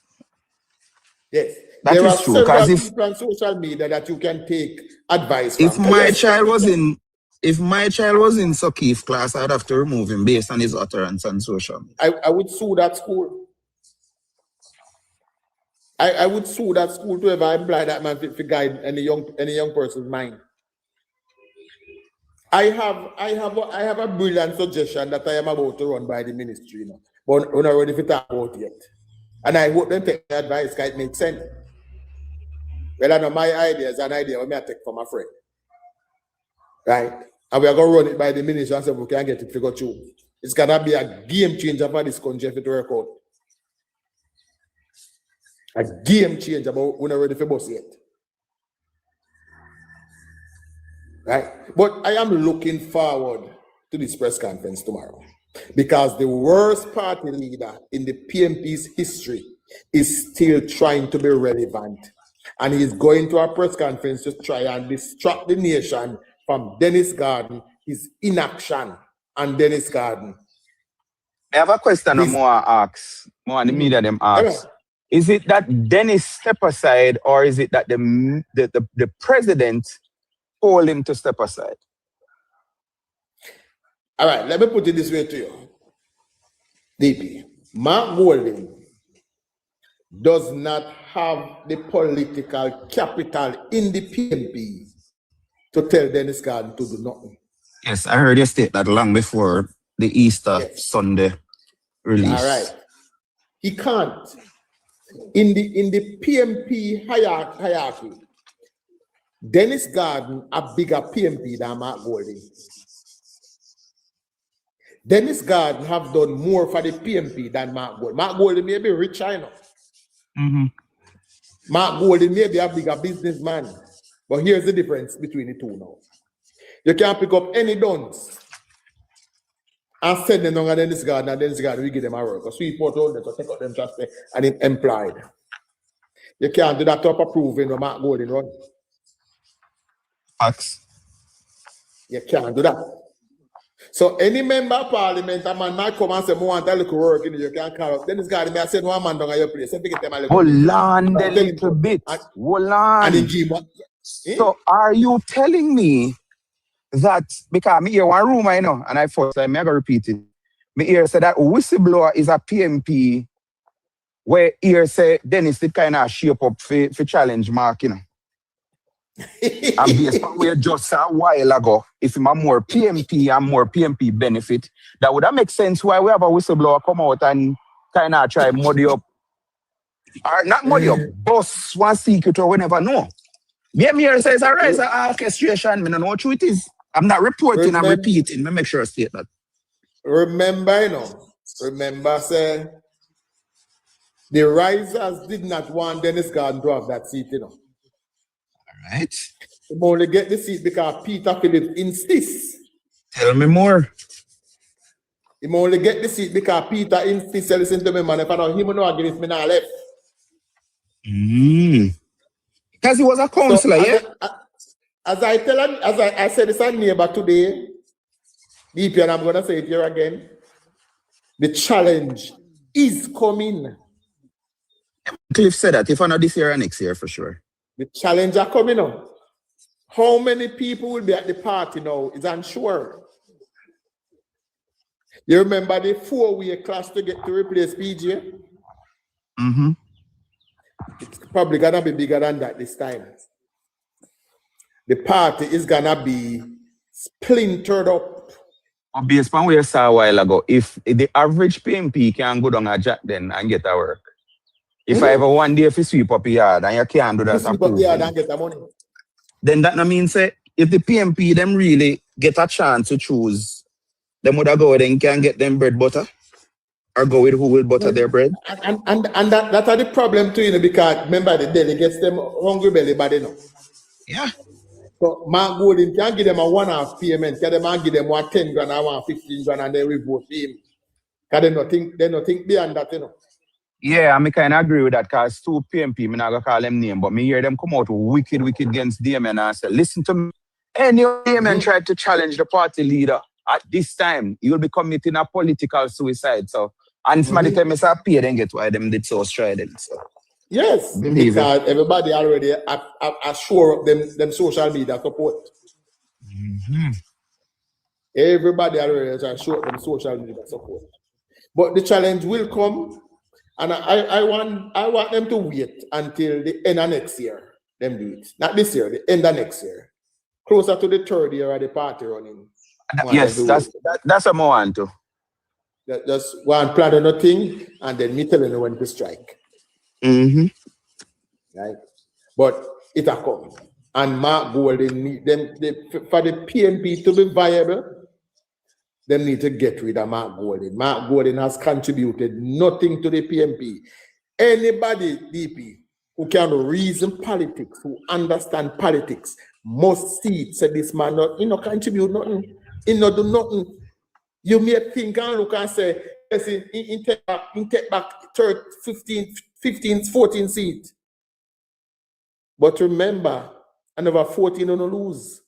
Yes. That there is are true, several 'cause people on social media that you can take advice from. If my child was in O'Keefe class, I'd have to remove him based on his utterance on social media. I would sue that school. I would sue that school to ever employ that man to guide any young person's mind. I have a brilliant suggestion that I am about to run by the ministry now, but we're not ready to talk about it yet. And I hope them take the advice because it makes sense. Well, I know my idea is an idea I take from a friend. Right? And we are going to run it by the ministry and say we can get it figured out. It's going to be a game changer for this country if it work out. A game changer, but we're not ready for boss yet. Right? But I am looking forward to this press conference tomorrow because the worst party leader in the PMP's history is still trying to be relevant. And he's going to a press conference to try and distract the nation from Dennis Garden, his inaction on Dennis Garden. I have a question more the media them ask. Is it that Dennis step aside, or is it that the president told him to step aside? All right, let me put it this way to you. DP, Mark Golding does not have the political capital in the PNP to tell Dennis Garden to do nothing. Yes, I heard you state that long before the Easter Sunday release. All right. He can't. In the PMP hierarchy, Dennis Garden a bigger PMP than Mark Golding. Dennis Garden have done more for the PMP than Mark Golding. Mark Golding may be rich, I know. Mark Golding may be a bigger businessman. But here's the difference between the two now. You can't pick up any dons and send them on Dennis Garden, and Dennis Garden will give them a work. So sweep out all them, so take out them just and employed. You can't do that to approve when Mark Golding run. Facts. You can't do that. So any member of parliament, a man might come and say, I want a little work, you can call up. Dennis Garden may say, no man down at your place. Get them a little Hold on a little bit. Hold on. So are you telling me that, because me hear one rumor, you know, and I first time I gotta repeat it. Me hear say that whistleblower is a PMP where here say Dennis did kind of shape up for challenge Mark, you know. And based on where just a while ago, if I'm more PMP and more PMP benefit, that would have make sense why we have a whistleblower come out and kind of try muddy up, or not muddy up, boss one secret or whenever no. Me here says a rise of orchestration, I don't know what true it is. I'm not reporting, I'm repeating. Me make sure I state that. Remember, you know, say the risers did not want Dennis Garden to have that seat, you know. All right. He only get the seat because Peter Phillips insists. Tell me more. He only get the seat because Peter insists. Listen to me, man. If I don't him know against me now left. Because he was a counselor, so, yeah? As I tell him, as I said this on neighbor today, DP, and I'm gonna say it here again. The challenge is coming. Cliff said that, if not this year or next year for sure. The challenge are coming up. How many people will be at the party now is unsure. You remember the 4-way class to get to replace PJ? It's probably gonna be bigger than that this time. The party is gonna be splintered up. Based on what you saw a while ago, if the average PMP can go down a jack then and get a work, If I ever one day if you sweep up a yard and you can't do that, You sweep up the yard and get the money. then that no means say if the PMP them really get a chance to choose, them would go then can get them bread butter or go with who will butter their bread. And that are the problem too, because remember the delegates them hungry belly body now. Yeah. So Mark Golden can give them a 1.5 payment, can them give them 10 grand or 15 grand and then we vote for him. Because they not think beyond that, Yeah, I kind of agree with that because 2 PMP, I'm not going to call them name, but me hear them come out wicked against Damien and say, listen to me. Any Damien tried to challenge the party leader at this time, he will be committing a political suicide. So, and somebody tell me, say, pay then get why them did so strident. So. Yes, Believe because everybody already assure up them social media support. Everybody already has assured them social media support. But the challenge will come, and I want them to wait until the end of next year. Them do it. Not this year, the end of next year. Closer to the 3rd year of the party running. Yes, that's what I want to. Just one plan on a thing, and then me telling you when to strike. Right? But it will come. And Mark Golden need them for the PNP to be viable, them need to get rid of Mark Golden. Mark Golden has contributed nothing to the PNP. Anybody, DP, who can reason politics, who understand politics, must see it. Say this man not contribute nothing. He not do nothing. You may think and look and say, yes, he take back 15, 14 seats. But remember, I never 14 on a lose.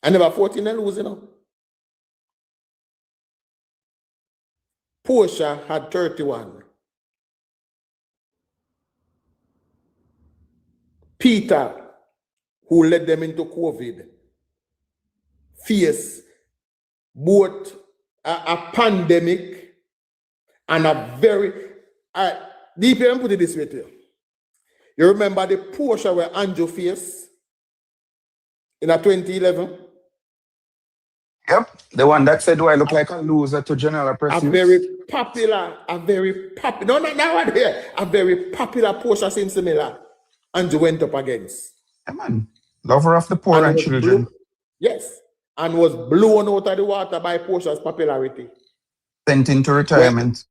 I never 14 and lose, Portia had 31. Peter, who led them into COVID, faced both a pandemic and a very, DPM put it this way to you. You remember the Portia where Andrew faced in a 2011? Yep, the one that said, do I look like a loser to general pursuits? A very popular, no, not that one here, a very popular Portia Simpson Andrew went up against. Yeah, man. Lover of the poor and children. Yes, and was blown out of the water by Portia's popularity. Sent into retirement.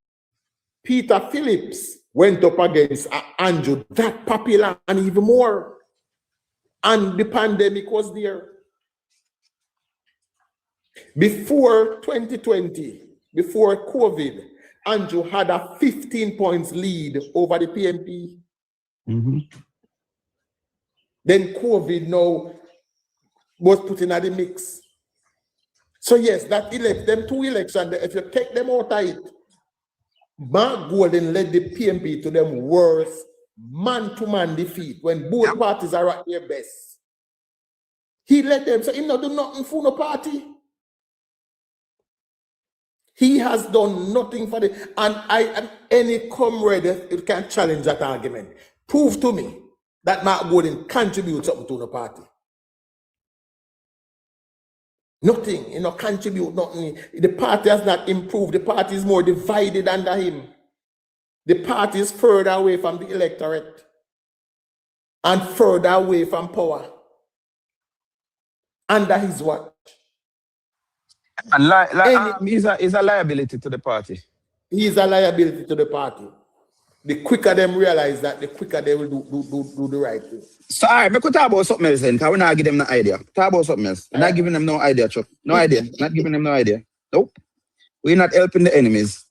Peter Phillips went up against Andrew, that popular and even more. And the pandemic was there. Before 2020, before COVID, Andrew had a 15 points lead over the PNP. Then COVID now was put in the mix. So yes, that them 2 elections, if you take them out of it, Mark Golden led the PNP to them worst man-to-man defeat when both parties are at their best. He led them, so he not do nothing for no party. He has done nothing for the, and any comrade it can challenge that argument. Prove to me that Mark Golden contributes something to the party. Nothing, contribute nothing. The party has not improved. The party is more divided under him. The party is further away from the electorate and further away from power under his watch. And he's a liability to the party. He is a liability to the party. The quicker them realize that, the quicker they will do the right thing. So, all right, we could talk about something else then, because we're not giving them no idea. Talk about something else. We're not giving them no idea, Chuck. No idea. Not giving them no idea. Nope. We're not helping the enemies.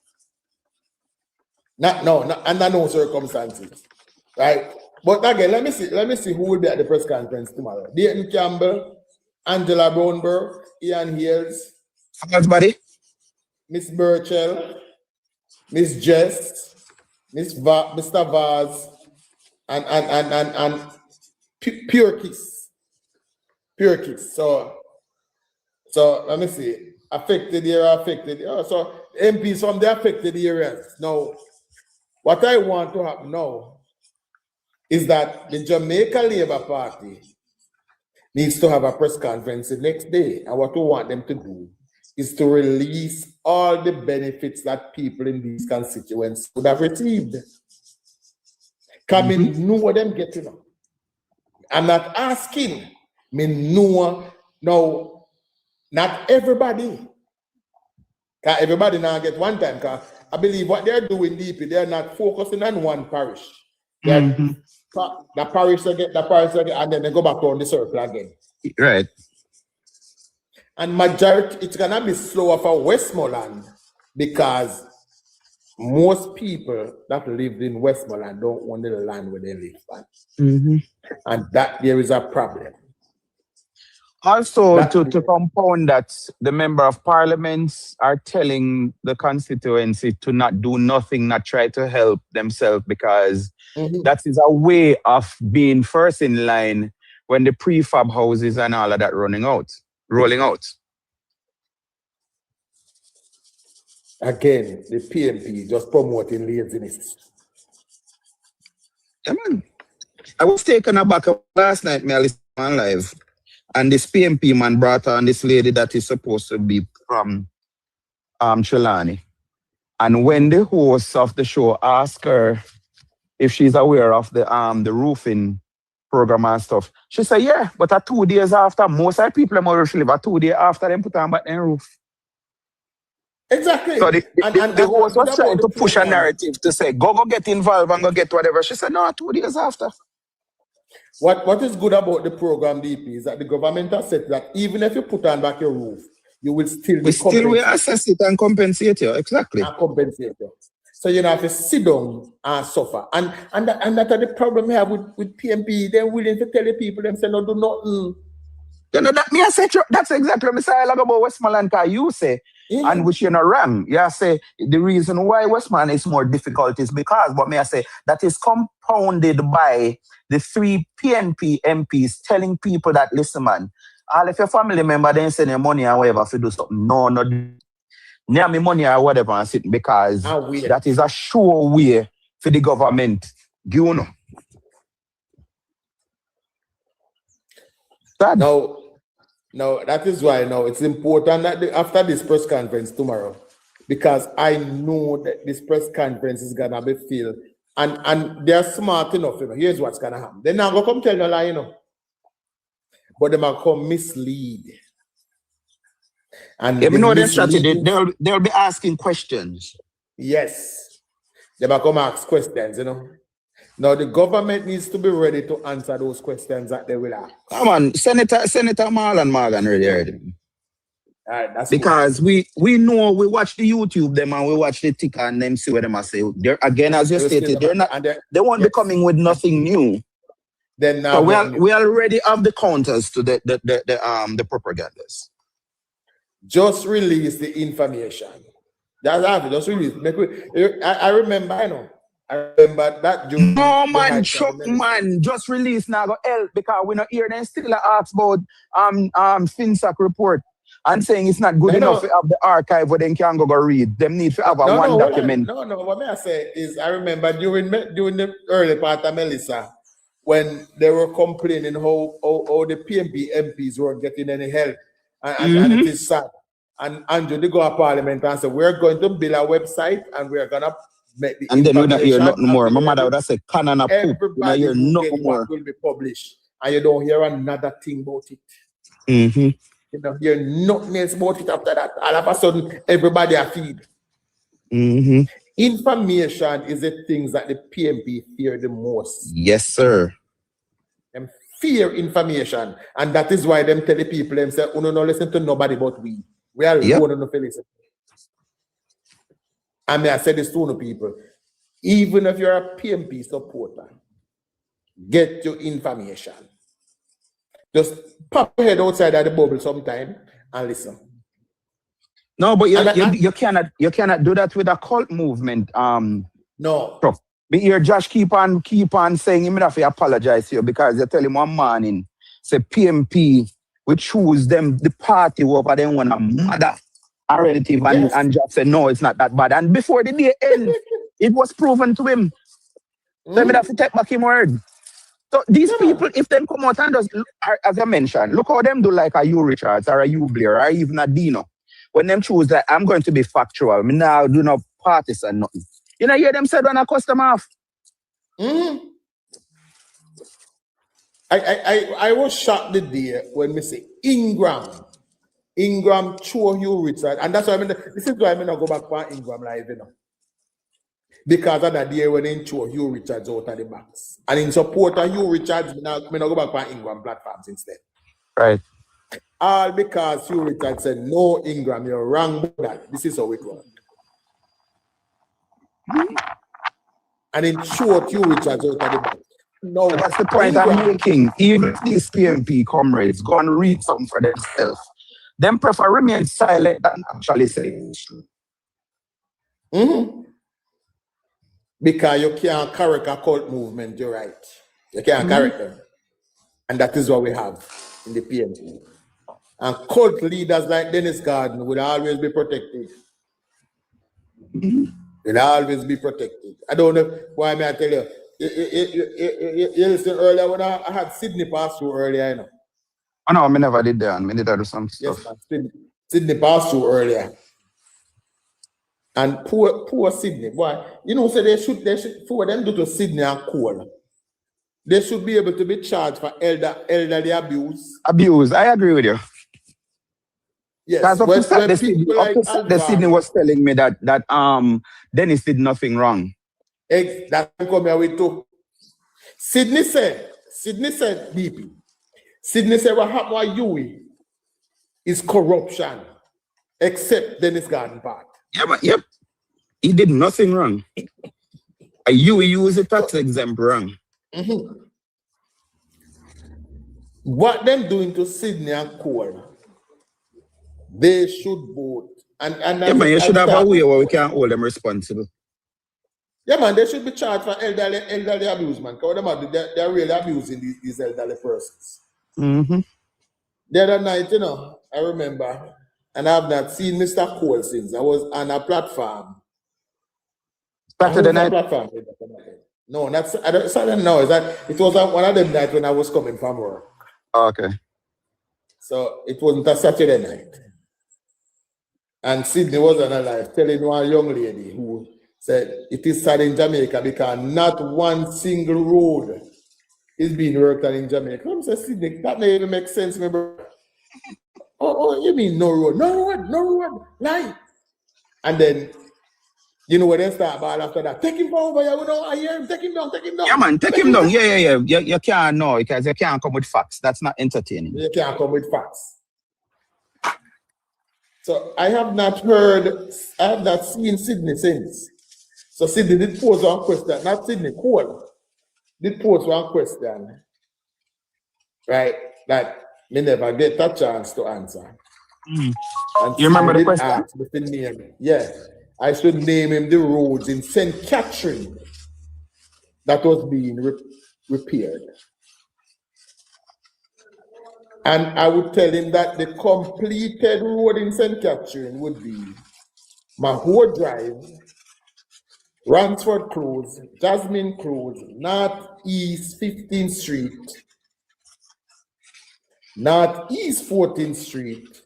Under no circumstances. Right? But again, let me see who will be at the press conference tomorrow. Dayton Campbell, Angela Brownberg, Ian Hales, Buddy, Miss Burchell, Miss Jess, Mr. Vaz, and Pure Kiss. Pure Kiss. So let me see. Affected area, affected. So MPs from the affected areas. Now, what I want to happen now is that the Jamaica Labour Party needs to have a press conference the next day. And what we want them to do is to release all the benefits that people in these constituents would have received. Because me know what them get, you know. I'm not asking. Me know. Now, not everybody. Because everybody now get one time. Because I believe what they're doing deeply, they're not focusing on one parish. They're the parish again, and then they go back on the circle again. Right. And majority, it's gonna be slower for Westmoreland because most people that live in Westmoreland don't own the land where they live on. And that there is a problem. Also, to compound that, the member of parliaments are telling the constituency to not do nothing, not try to help themselves, because that is a way of being first in line when the prefab houses and all of that rolling out. Again, the PMP just promoting laziness. Yeah, man. I was taken aback last night, me I listened on live, and this PMP man brought on this lady that is supposed to be from Trelawney. And when the host of the show asked her if she's aware of the roofing program and stuff, she said, yeah, but 2 days after, most of the people in Mauritius live 2 days after them put on back their roof. Exactly. So the host was trying to push a narrative to say, go get involved and go get whatever. She said, no, 2 days after. What is good about the program, DP, is that the government has said that even if you put on back your roof, you will still be compensated. We will assess it and compensate you, exactly. And compensate you. So you don't have to sit down and suffer. And that's the problem we have with PMP. They're willing to tell the people them say, no, do nothing. You know, that me I say, that's exactly what I say about Westmoreland, because you say, and which you're not wrong. You say the reason why Westmoreland is more difficult is because, but me I say, that is compounded by the 3 PNP MPs telling people that, listen, man, all if your family member then send your money or whatever to do something, no, near me money or whatever and sit, because that is a sure way for the government. You know. No, that is why now it's important that after this press conference tomorrow, because I know that this press conference is gonna be filled, and they're smart enough. You know, here's what's gonna happen. They're not gonna come tell you a lie, you know, but they might come mislead. And yeah, we know their strategy. They'll be asking questions. Yes, they might come ask questions. You know. Now, the government needs to be ready to answer those questions that they will ask. Come on, Senator Marlon Morgan already. All right, that's because cool. we know, we watch the YouTube them and we watch the ticker and them see what them are saying. They're, again, as you stated, they won't be coming with nothing new. Then now so we already have the counters to the propagandas. Just release the information. That's how it just release. I remember, you know. I remember that. No man, man, just release now go help, because we not hear them still ask about FinSac report and saying it's not good enough to have the archive where they can go read. Them need to have one document. What I say is I remember during the early part of Melissa when they were complaining how the PMP MPs weren't getting any help, and it is sad. And Andrew, they go to Parliament and say we're going to build a website and we're gonna. And then we don't hear nothing more. My mother would have said, "Canon of poop." You don't hear nothing more. Will be published, and you don't hear another thing about it. You don't hear nothing else about it after that. All of a sudden, everybody are feed. Information is the things that the PMP fear the most. Yes, sir. Them fear information, and that is why them tell the people them say, "Oh no, listen to nobody but we. We are alone on the listen." I mean, I said this to people, even if you're a PMP supporter, get your information. Just pop your head outside of the bubble sometime and listen. No, but you cannot do that with a cult movement. No. But here Josh keep on saying you have to apologize to you because you tell him one morning, say PMP, we choose them, the party over them when a mother. A relative and just said no, it's not that bad. And before the day ends, it was proven to him. So we have to take back his word. So these people, if them come out and just, as I mentioned, look how them do like a Hugh Richards or a Hugh Blair or even a Dino. when them choose that I'm going to be factual, me now do no partisan nothing. You know, hear them said when I custom off. Mm. I was shocked the day when me say Ingram show you Richard, and that's why I mean this is why I mean not go back for Ingram live, you know. Because of that day when they show Hugh Richards out of the box. And in support of Hugh Richards, me not go back for Ingram platforms instead. Right. All because Hugh Richards said, no, Ingram, you're wrong about that. This is how it works. And in short, Hugh Richards out of the box. No, that's the point I'm making. Even if these PMP comrades go and read something for themselves, them prefer remain silent than actually say. Mm-hmm. Because you can't correct a cult movement, you're right. You can't correct them. And that is what we have in the PMP. And cult leaders like Dennis Garden will always be protected. Will always be protected. I don't know why I tell you. You listen earlier when I had Sydney pass through earlier, you know. Oh no, I never did that. I did do some stuff. Yes, man. Sydney passed through earlier. And poor Sydney, boy. You know, so they should for them do to Sydney and Cole. They should be able to be charged for elderly abuse. Abuse, I agree with you. Yes, the Sydney was telling me that Dennis did nothing wrong. That come here with too. Sydney said, BP. Sydney said what happened with Huey is corruption, except Dennis Garden part. Yeah, but yep. He did nothing wrong. Huey used a tax exempt wrong. Mm-hmm. What them doing to Sydney and Cole, they should vote. And yeah, man, you should have a way where we can hold them responsible. Yeah, man, they should be charged for elderly abuse, man. Because they're really abusing these elderly persons. Mm-hmm. The other night, you know, I remember, and I've not seen Mr. Cole since. I was on a platform. Saturday night? No, not Saturday. No, it was one of them nights when I was coming from work. Oh, okay. So it wasn't a Saturday night. And Sydney was on a live telling one young lady who said it is sad in Jamaica because not one single road is being worked on in Jamaica. I said, Sydney, that may even make sense, my brother. Oh, you mean no road? No road, lie. And then, you know what they start about after that? Take him over here, I hear him, take him down. Yeah, man, take him down. Yeah. You can't know because you can't come with facts. That's not entertaining. You can't come with facts. So I have not seen Sydney since. So Sydney did pose one question, not Sydney, Cole did pose one question, right, that me never get a chance to answer. Mm. You remember the question? Yeah, I should name him the roads in St. Catherine that was being repaired. And I would tell him that the completed road in St. Catherine would be Mahore Drive, Ransford Close, Jasmine Close, Northeast 15th Street, Northeast 14th Street,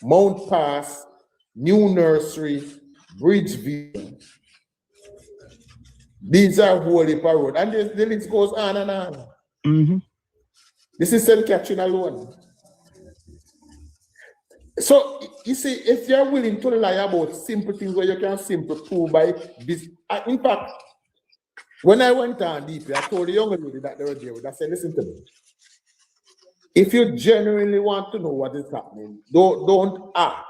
Mount Pass, New Nursery, Bridgeview. These are Holy Road. And the list goes on and on. Mm-hmm. This is St. Catherine alone. So, you see, if you're willing to lie about simple things where you can simply prove by this. In fact, when I went on deeply, I told the young lady that they were there with, I said, listen to me. If you genuinely want to know what is happening, don't ask.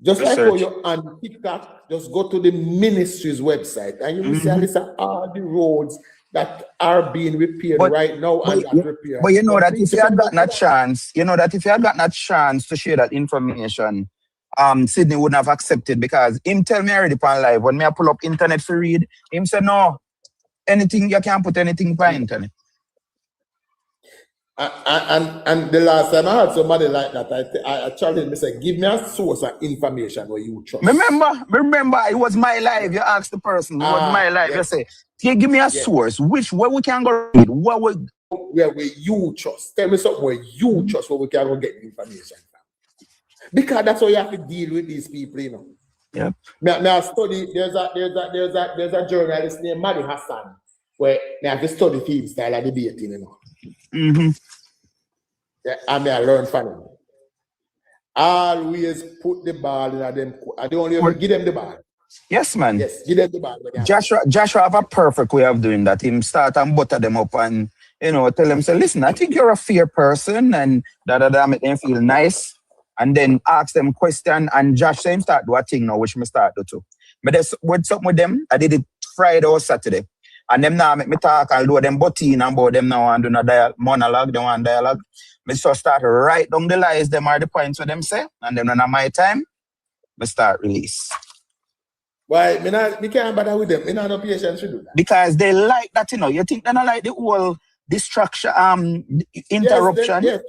Just like when you're on TikTok, just go to the ministry's website and you will see a list of all the roads that are being repaired right now and not repaired. But you know that if you had gotten a chance, to share that information, Sydney wouldn't have accepted because him tell me already on live when me I pull up internet for read, him say no, anything you can't put anything by internet. And the last time I had somebody like that, I challenged me, say, give me a source of information where you trust. Remember, it was my life. You asked the person, it was my life. You say, give me a source, where we can go read, where you trust. Tell me something where you trust where we can go get information from. Because that's how you have to deal with these people, you know. Yeah. Now study. There's a journalist named Madi Hassan where I have to study field style of debating, you know. Mm-hmm. Yeah, I mean, I learn from him. Always put the ball in them. I don't only give them the ball. Yes, man. Yes, give them the ball. Joshua have a perfect way of doing that. Him start and butter them up and, you know, tell them, say, listen, I think you're a fair person and that make them feel nice. And then ask them question. And Josh say him start do a thing now, which me start do too. But there's with something with them, I did it Friday or Saturday. And them now make me talk, I'll do them butting about them now and do a monologue, they want dialogue. Me so start write down the lies, them are the points what them say. And then when at my time, me start release. Why? Me can't bother with them. Me not no patience to do that. Because they like that, you know. You think they don't like the whole distraction, interruption. Yes.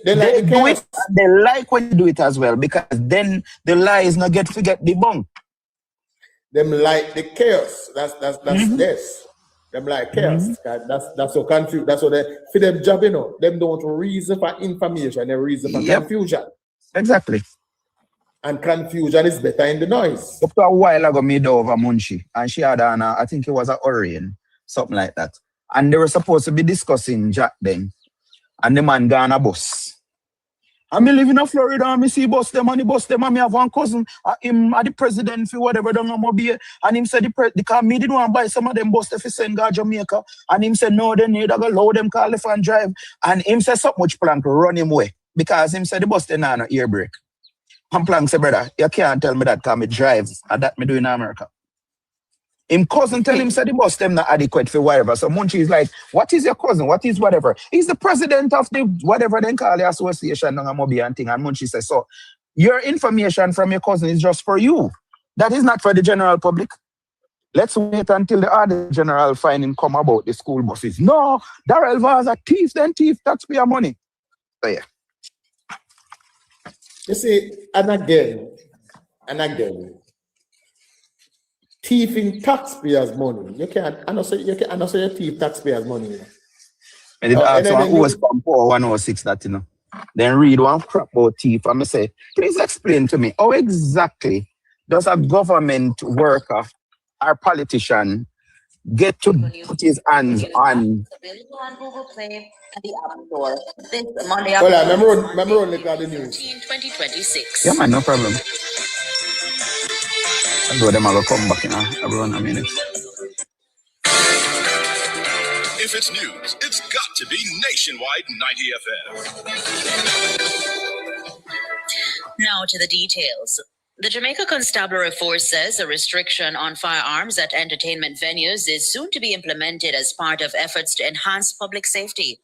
They like do it. They like when you do it as well because then the lies not get debunked. Them like the chaos. That's this. Them like chaos. That's so confused. That's what they for them job, you know. Them don't reason for information. They reason for confusion. Exactly. And confusion is better in the noise. Up to a while ago, me do over Munshi, and she had on I think it was a Orion, something like that. And they were supposed to be discussing Jack then. And the man gone a bus. And me live in Florida and me see bus them and the bus them and me have one cousin, him the president for whatever don't know be. And him said because me didn't want to buy some of them bus if he send go Jamaica. And him said no, they need to go load them car left and drive. And him said so much plan to run him away. Because him said the bus then no ear brake. And Plank said, brother, you can't tell me that because me drive and that me do in America. Him cousin tell him said the bus them not adequate for whatever. So Munchi is like, what is your cousin? What is whatever? He's the president of the whatever they call the association and thing. And Munchi says, so your information from your cousin is just for you. That is not for the general public. Let's wait until the other general finding come about the school buses. No, Darrell was a thief, then thief, taxpayer money. So yeah. You see, and again, thieving taxpayers' money. You can't, I know say you thief taxpayers' money. You know? And it ask one who was from 106 that, you know. Then read one crap about thief and I say, please explain to me, how exactly does a government worker or politician get to put his hands on Google Play and the App Store this Monday afternoon. Well, remember only got the news. 2026. Yeah, man, no problem. I know them will come back in around a minute. If it's news, it's got to be Nationwide 90 FM. Now to the details. The Jamaica Constabulary Force says a restriction on firearms at entertainment venues is soon to be implemented as part of efforts to enhance public safety.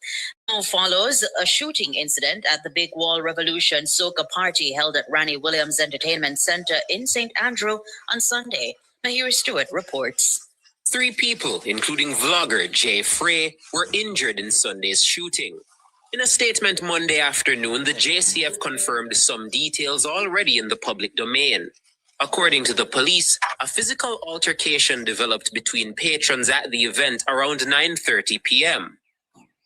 Now follows a shooting incident at the Big Wall Revolution Soca party held at Ranny Williams Entertainment Center in St. Andrew on Sunday. Mahir Stewart reports. 3 people, including vlogger Jay Frey, were injured in Sunday's shooting. In a statement Monday afternoon, the JCF confirmed some details already in the public domain. According to the police, a physical altercation developed between patrons at the event around 9:30 p.m.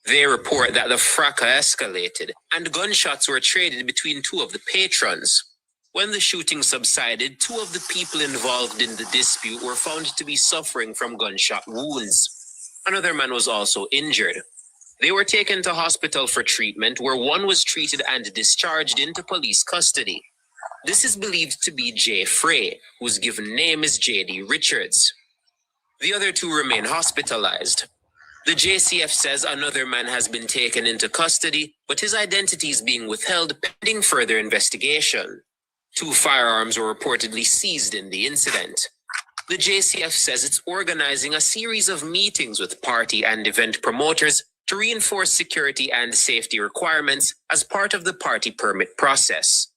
They report that the fracas escalated and gunshots were traded between 2 of the patrons. When the shooting subsided, 2 of the people involved in the dispute were found to be suffering from gunshot wounds. Another man was also injured. They were taken to hospital for treatment, where one was treated and discharged into police custody. This is believed to be Jay Frey, whose given name is J.D. Richards. The other 2 remain hospitalized. The JCF says another man has been taken into custody, but his identity is being withheld pending further investigation. 2 firearms were reportedly seized in the incident. The JCF says it's organizing a series of meetings with party and event promoters to reinforce security and safety requirements as part of the party permit process.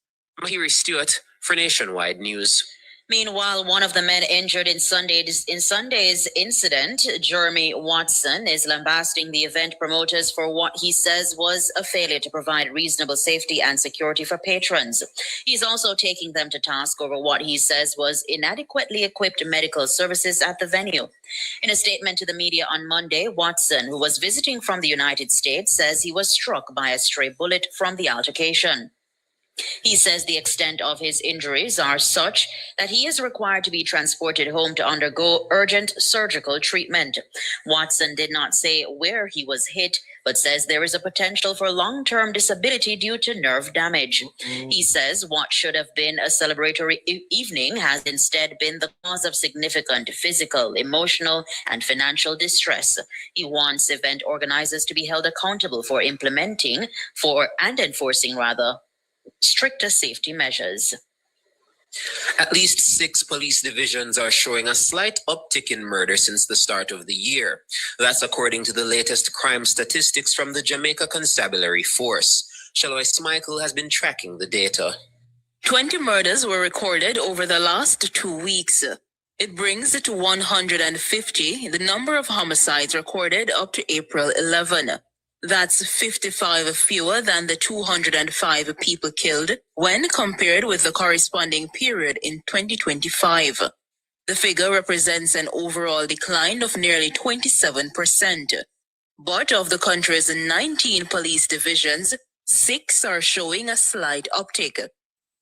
Mahiri Stewart for Nationwide News. Meanwhile, one of the men injured in Sunday's incident, Jeremy Watson, is lambasting the event promoters for what he says was a failure to provide reasonable safety and security for patrons. He's also taking them to task over what he says was inadequately equipped medical services at the venue. In a statement to the media on Monday, Watson, who was visiting from the United States, says he was struck by a stray bullet from the altercation. He says the extent of his injuries are such that he is required to be transported home to undergo urgent surgical treatment. Watson did not say where he was hit, but says there is a potential for long-term disability due to nerve damage. He says what should have been a celebratory evening has instead been the cause of significant physical, emotional, and financial distress. He wants event organizers to be held accountable for implementing and enforcing stricter safety measures. At least 6 police divisions are showing a slight uptick in murder since the start of the year. That's according to the latest crime statistics from the Jamaica Constabulary Force. Shalois Michael has been tracking the data. 20 murders were recorded over the last 2 weeks. It brings to 150 the number of homicides recorded up to April 11. That's 55 fewer than the 205 people killed when compared with the corresponding period in 2025. The figure represents an overall decline of nearly 27%. But of the country's 19 police divisions, 6 are showing a slight uptick.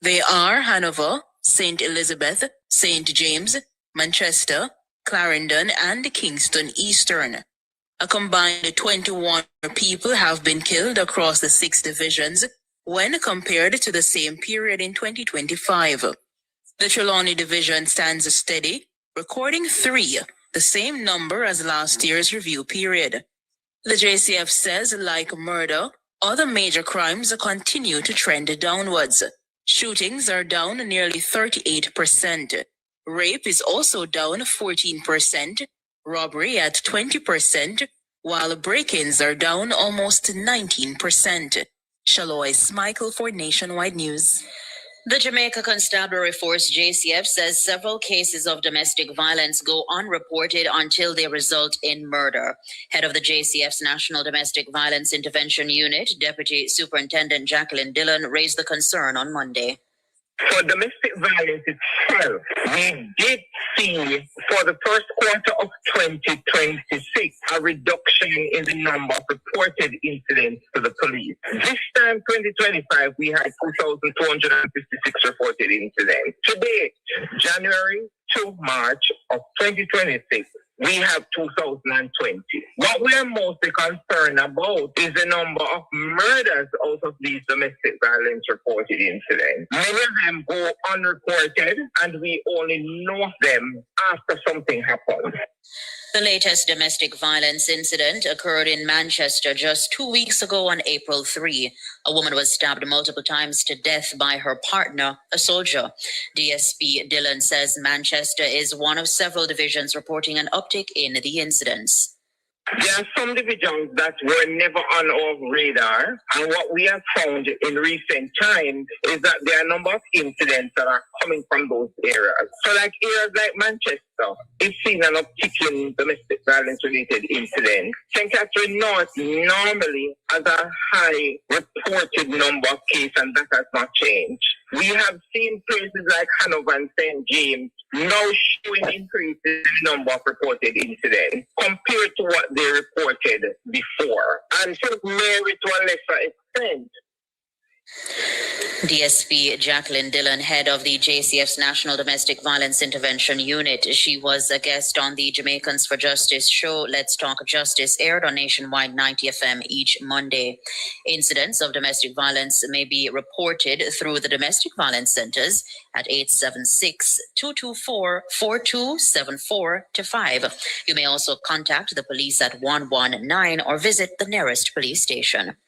They are Hanover, St. Elizabeth, St. James, Manchester, Clarendon, and Kingston Eastern. A combined 21 people have been killed across the 6 divisions when compared to the same period in 2025. The Trelawney division stands steady, recording 3, the same number as last year's review period. The JCF says, like murder, other major crimes continue to trend downwards. Shootings are down nearly 38%. Rape is also down 14%. Robbery at 20%, while break-ins are down almost 19%. Shalois Michael for Nationwide News. The Jamaica Constabulary Force JCF says several cases of domestic violence go unreported until they result in murder. Head of the JCF's National Domestic Violence Intervention Unit, Deputy Superintendent Jacqueline Dillon, raised the concern on Monday. For domestic violence itself, we did see for the first quarter of 2026 a reduction in the number of reported incidents to the police. This time, 2025, we had 2,256 reported incidents. To date, January to March of 2026, we have 2020. What we are mostly concerned about is the number of murders out of these domestic violence reported incidents. Many of them go unreported, and we only know them after something happens. The latest domestic violence incident occurred in Manchester just 2 weeks ago on April 3. A woman was stabbed multiple times to death by her partner, a soldier. DSP Dillon says Manchester is one of several divisions reporting an uptick in the incidents. There are some divisions that were never on our radar, and what we have found in recent times is that there are a number of incidents that are coming from those areas. So like areas like Manchester, it's seen an uptick in domestic violence-related incidents. St. Catherine North normally has a high reported number of cases, and that has not changed. We have seen places like Hanover and St. James now showing increases in the number of reported incidents compared to what they reported before. And St. Mary to a lesser extent. DSP Jacqueline Dillon, head of the JCF's National Domestic Violence Intervention Unit. She was a guest on the Jamaicans for Justice show, Let's Talk Justice, aired on Nationwide 90 FM each Monday. Incidents of domestic violence may be reported through the domestic violence centers at 876-224-4274-5. You may also contact the police at 119 or visit the nearest police station.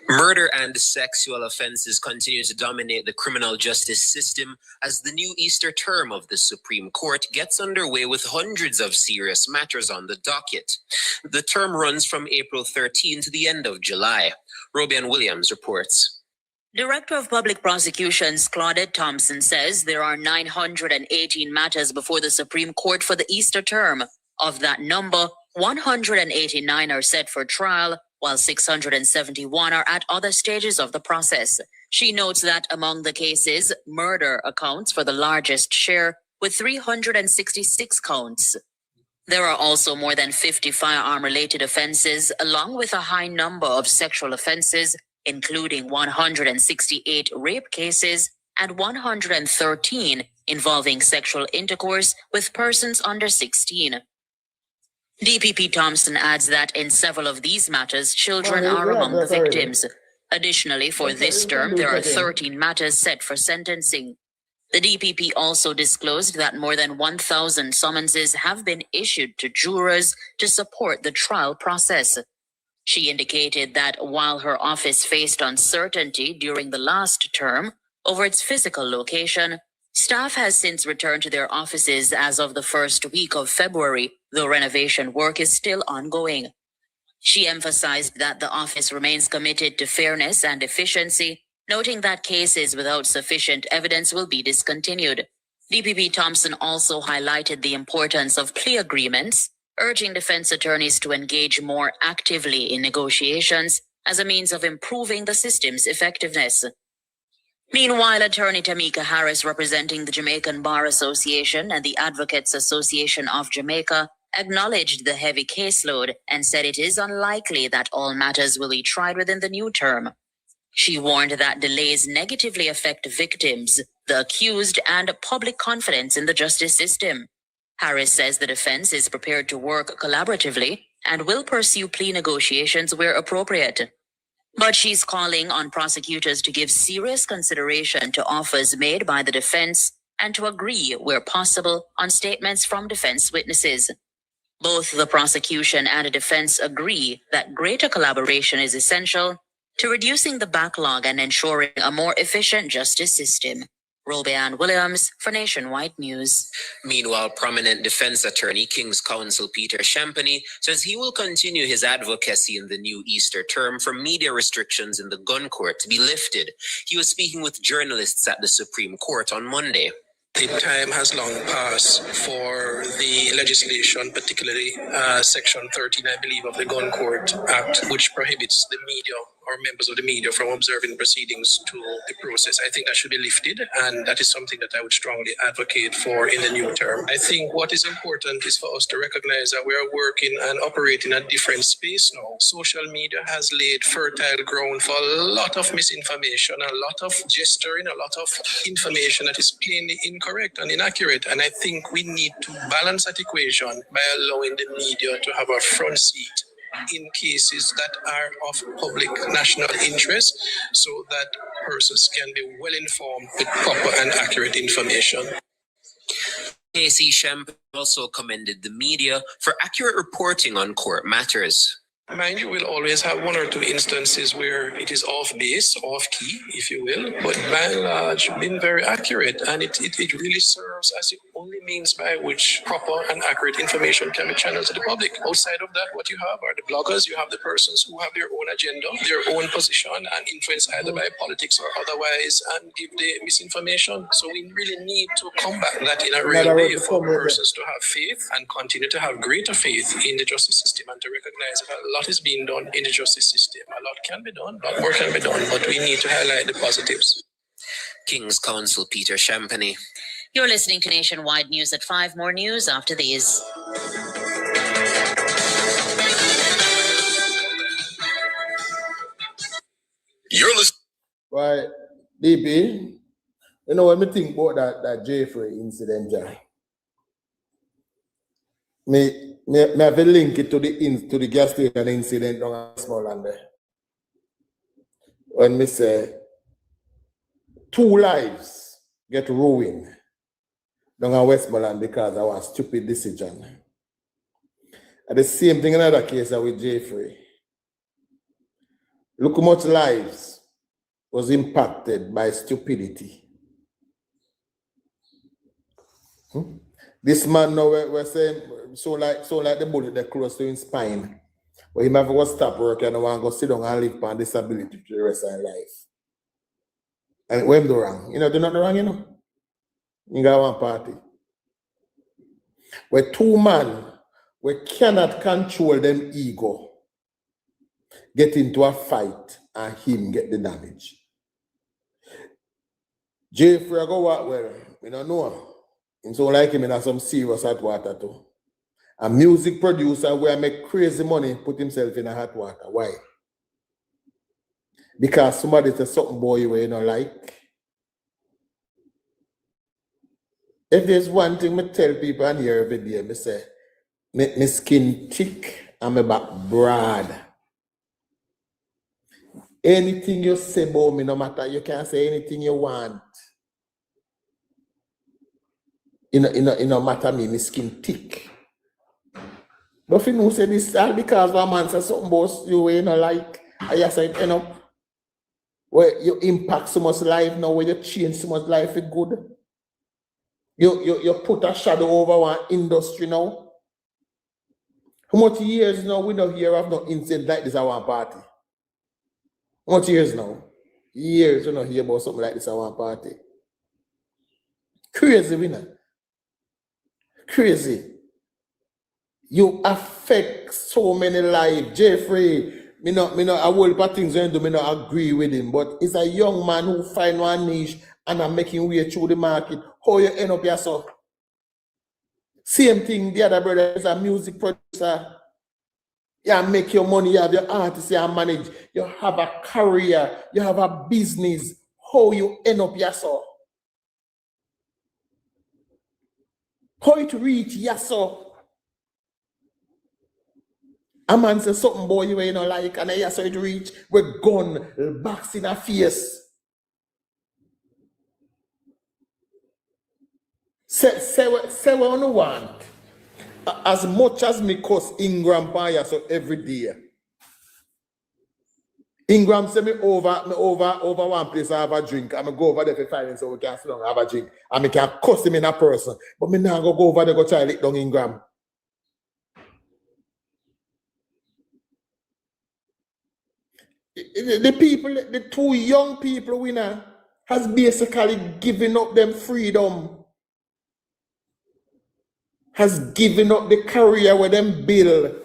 Murder and sexual offenses continue to dominate the criminal justice system as the new Easter term of the Supreme Court gets underway with hundreds of serious matters on the docket. The term runs from April 13 to the end of July. Robian Williams reports. Director of Public Prosecutions Claudette Thompson says there are 918 matters before the Supreme Court for the Easter term. Of that number, 189 are set for trial, while 671 are at other stages of the process. She notes that among the cases, murder accounts for the largest share, with 366 counts. There are also more than 50 firearm-related offenses, along with a high number of sexual offenses, including 168 rape cases and 113 involving sexual intercourse with persons under 16. DPP Thompson adds that in several of these matters, children are among the victims. Additionally, for this term, there are 13 matters set for sentencing. The DPP also disclosed that more than 1,000 summonses have been issued to jurors to support the trial process. She indicated that while her office faced uncertainty during the last term over its physical location, staff has since returned to their offices as of the first week of February, though renovation work is still ongoing. She emphasized that the office remains committed to fairness and efficiency, noting that cases without sufficient evidence will be discontinued. DPP Thompson also highlighted the importance of plea agreements, urging defense attorneys to engage more actively in negotiations as a means of improving the system's effectiveness. Meanwhile, attorney Tamika Harris, representing the Jamaican Bar Association and the Advocates Association of Jamaica, acknowledged the heavy caseload and said it is unlikely that all matters will be tried within the new term. She warned that delays negatively affect victims, the accused, and public confidence in the justice system. Harris says the defense is prepared to work collaboratively and will pursue plea negotiations where appropriate. But she's calling on prosecutors to give serious consideration to offers made by the defense and to agree, where possible, on statements from defense witnesses. Both the prosecution and the defense agree that greater collaboration is essential to reducing the backlog and ensuring a more efficient justice system. Robeanne Williams for Nationwide News. Meanwhile, prominent defense attorney, King's Counsel Peter Champagny, says he will continue his advocacy in the new Easter term for media restrictions in the gun court to be lifted. He was speaking with journalists at the Supreme Court on Monday. The time has long passed for the legislation, particularly Section 13, I believe, of the Gun Court Act, which prohibits the media or members of the media from observing proceedings to the process. I think that should be lifted, and that is something that I would strongly advocate for in the new term. I think what is important is for us to recognize that we are working and operating a different space now. Social media has laid fertile ground for a lot of misinformation, a lot of gesturing, a lot of information that is plainly incorrect and inaccurate. And I think we need to balance that equation by allowing the media to have a front seat in cases that are of public national interest, so that persons can be well informed with proper and accurate information. KC Champagne also commended the media for accurate reporting on court matters. Mind you, we'll always have one or two instances where it is off base, off key, if you will, but by and large, been very accurate, and it really serves as the only means by which proper and accurate information can be channeled to the public. Outside of that, what you have are the bloggers, you have the persons who have their own agenda, their own position, and influence either by politics or otherwise, and give the misinformation. So we really need to combat that in a real way for persons to have faith and continue to have greater faith in the justice system, and to recognize that a lot is being done in the justice system. A lot can be done, a lot more can be done, but we need to highlight the positives. King's Counsel Peter Champagny. You're listening to Nationwide News at 5. More news after these. You're listening. Right, DP, you know when me think about that Jeffrey incident, Jai. Me have to link it to the gas station incident on Westmoreland there. When me say 2 lives get ruined down in Westmoreland because of a stupid decision. And the same thing in another case with Jeffrey. Look how much lives was impacted by stupidity. This man now we're saying so like the bullet that close to his spine. But he never go stop work and want to go sit down and live on disability for the rest of his life. And when do wrong? You know, do nothing wrong, you know. You got one party. Where 2 men we cannot control them ego get into a fight and him get the damage. Jeffrey go what well, we don't know. And so like him in some serious hot water too. A music producer where make crazy money put himself in a hot water. Why? because somebody says something boy you don't like. If there's one thing I tell people on here every day, I say, my skin thick and my back broad. Anything you say about me, no matter, you can say anything you want. It no matter me, my skin thick. But if you know say this all because one man says something about you you don't like, and you say end up where you impact so much life now, where you change so much life for good. You put a shadow over one industry now. How much years now we don't hear of no incident like this at one party? How much years now? Years we don't hear about something like this at one party. Crazy, winner. Crazy. You affect so many lives. Jeffrey, I whole lot of things when do me not agree with him, but it's a young man who find one niche and I'm making way through the market. How you end up here so? Same thing, the other brother is a music producer. You make your money, you have your artists, you manage, you have a career, you have a business. How you end up here so? How it reach here so? A man says something boy you don't like, and I saw it reach with gun, box in a face. Say what you want. As much as me cost Ingram buy so every day. Ingram say me over one place I have a drink. I'm go over there for finance so we can sit down and have a drink. And me can cost him in a person. But me now go over there go try lick down Ingram. The people, the two young people winner has basically given up them freedom. Has given up the career where them build.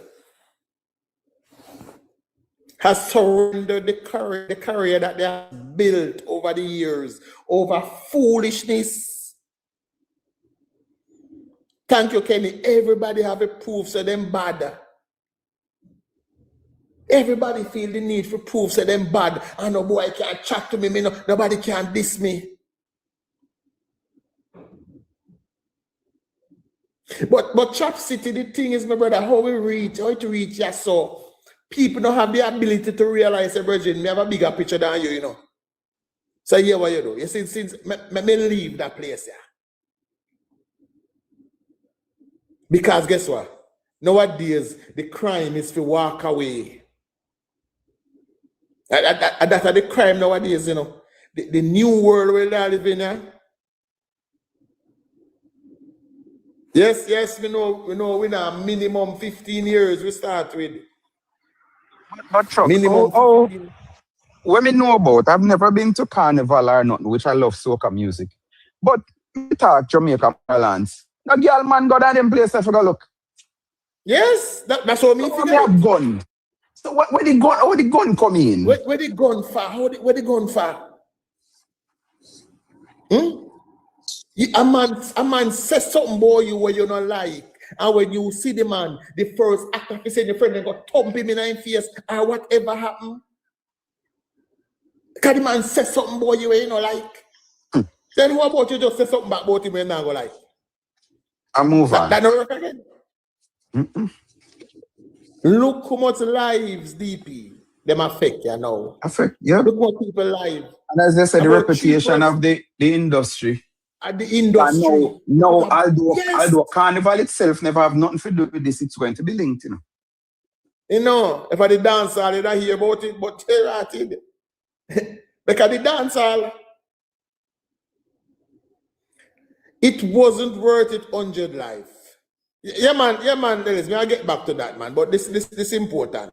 Has surrendered the career that they have built over the years, over foolishness. Thank you, Kenny. Everybody have a proof so them bad. Everybody feel the need for proof so them bad. And no boy can't chat to me, nobody can diss me. But Chop City, the thing is, my brother, how it reach, yes, so people don't have the ability to realize, Virgin, me have a bigger picture than you, So here what you do. You see, since me leave that place, yeah. Because guess what? Nowadays, the crime is to walk away. That's the crime nowadays, The new world we live in, yeah. Yes, we know we now minimum 15 years we start with. But Chuck, minimum what me know about, I've never been to Carnival or nothing, which I love soca music. But me talk Jamaica balance. The girl man go down them place for go look. Yes, that's what me figure out. Gun. So where the gun come in? Where the gun for? Where the gun for? A man says something about you where you don't like. And when you see the man, the first act of saying your friend and go thump him in the face or whatever happened. Because the man says something about you where you don't like. Then what about you just say something about him when you not go like? I move on. That don't work again. Look how much lives, DP, them affect you now. Affect, yeah. Look what people live. And as I said, the reputation of the industry. At the industry. No, although Carnival itself never have nothing to do with this, it's going to be linked, If I the dance hall, they don't hear about it, but they're at it. Because the dance hall, it wasn't worth it 100 life. Yeah, man, Dennis, may I get back to that, man. But this important.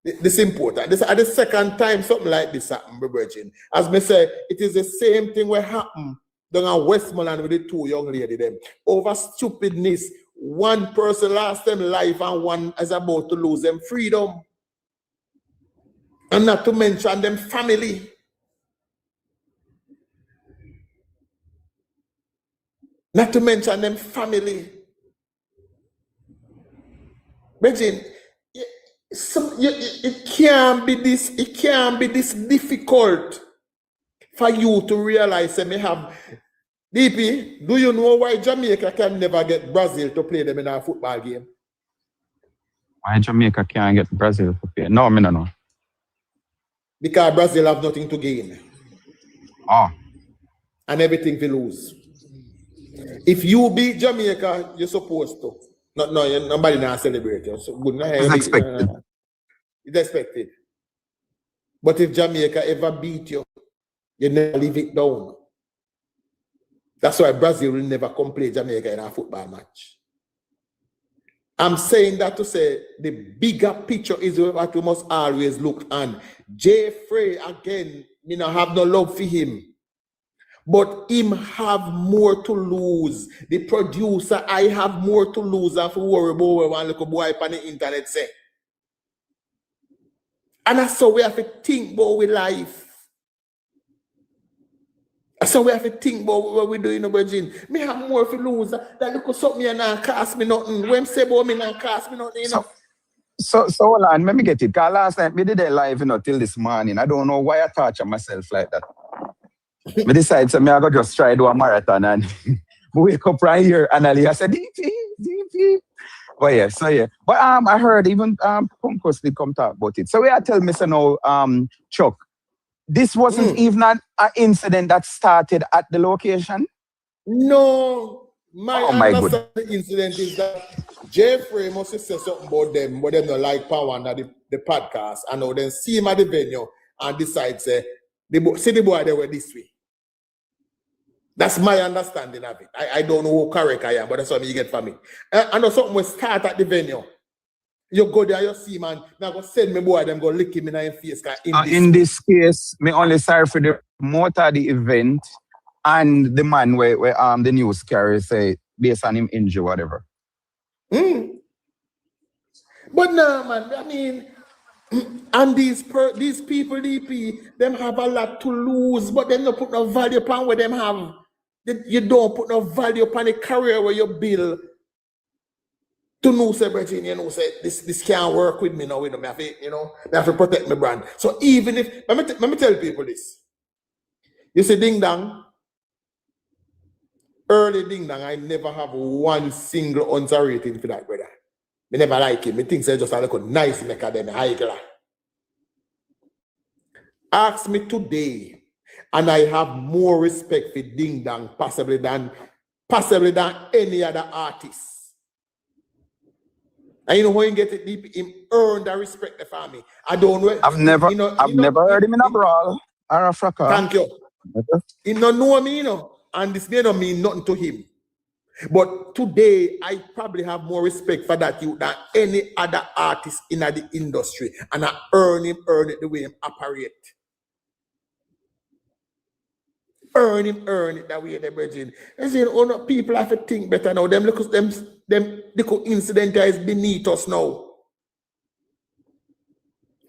This important. This at the second time something like this happened, Virgin. As me say, it is the same thing what happened down at Westmoreland with the two young ladies them. Over stupidness, one person lost them life and one is about to lose them freedom. And not to mention them family. Not to mention them family. Virgin, it can't be this difficult for you to realize that me have DP. Do you know why Jamaica can never get Brazil to play them in a football game? Why Jamaica can't get Brazil to play? No, me no know. Because Brazil have nothing to gain. Oh. And everything to lose. If you beat Jamaica, you're supposed to. No, nobody not celebrate you. So good. It's expected. It's expected. But if Jamaica ever beat you, you never leave it down. That's why Brazil will never come play Jamaica in a football match. I'm saying that to say the bigger picture is what we must always look on. Jeffrey, again, me not have no love for him. But him have more to lose. The producer, I have more to lose than for worry about what one little boy on the internet say. And that's how we have to think about with life. That's how we have to think about what we're doing, Virgin. Me have more to lose. That look at something and not cost me nothing. When say about me not cost me nothing, you know. So hold on, let me get it. Because last night, me did it live, till this morning. I don't know why I torture myself like that. I decided so I go just try to do a marathon and wake up right here and I said, DP. But yeah, so yeah. But I heard even Punkos did come talk about it. So we are telling me so now, Chuck, this wasn't even an incident that started at the location? No. My goodness. The incident is that Jeffrey must have said something about them, but them not like power under the podcast. And now then see him at the venue and decide say, see the boy they were this way. That's my understanding of it. I don't know how correct I am, but that's what you get from me. I know something will start at the venue. You go there, you see man, now go send me boy, them go lick him in your face. In this case, me only sorry for the motor of the event and the man where the news carrier say based on him injury, whatever. But no, man, I mean, and these people, DP, them have a lot to lose, but them not put no value upon what them have. You don't put no value upon the career where you build to know, say, Virginia, you know, say, this can't work with me now, you know, I have to protect my brand. So even if, let me tell people this. You see, Ding Dong, early Ding Dong, I never have one single ounce rating for that, brother. I never like him. I think it's just a little nice in academy, high class. Ask me today, and I have more respect for Ding Dong possibly than any other artist. And you know how you get it deep, him earn that respect for me. I don't know. I've never heard him in a brawl or a fracas. Thank you. He don't know me, you know, and this may not mean nothing to him. But today, I probably have more respect for that youth than any other artist in the industry. And I earn it the way him operate. Earn it that way, the brethren. I say, oh no, people have to think better now. Them little incident is beneath us now.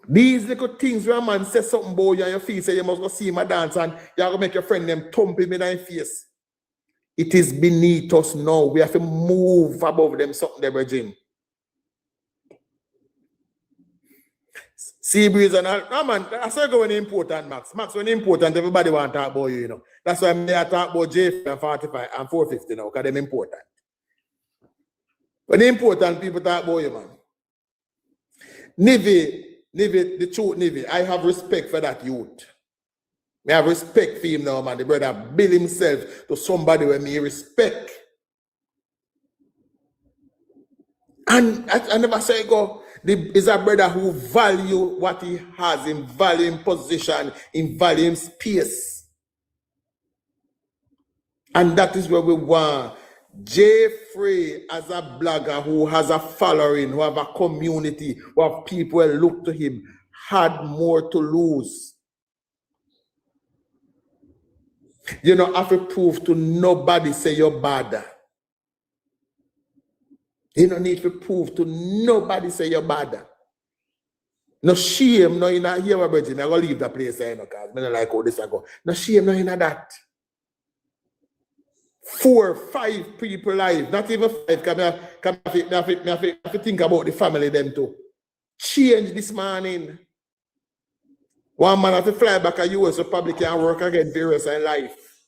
These little things where a man says something about you and your face, say you must go see him a dance and you have to make your friend them thump him in your face. It is beneath us now. We have to move above them something, the brethren. Sea breeze and all. No, man, that's why when important, Max. Max, when important, everybody want to talk about you, you know. That's why I talk about J and 45 and 450 now, because they're important. When important, people talk about you, man. Nivy, the truth, Nivy, I have respect for that youth. I have respect for him now, man. The brother build himself to somebody with me respect. And I never say go. Is a brother who value what he has, in value in position, in value in space. And that is where we want Jeffrey as a blogger who has a following, who have a community, who have people who look to him, had more to lose. You don't have to prove to nobody say you're bad. You don't need to prove to nobody say you're bad. No shame, no, you're not here, my brother. I'm going to leave the place, because I don't like how this I go. No shame, no, you're not that. 4, 5 people live, not even 5, because I have to think about the family, them too. change this morning. One man have to fly back to US so public can work again for the rest of life.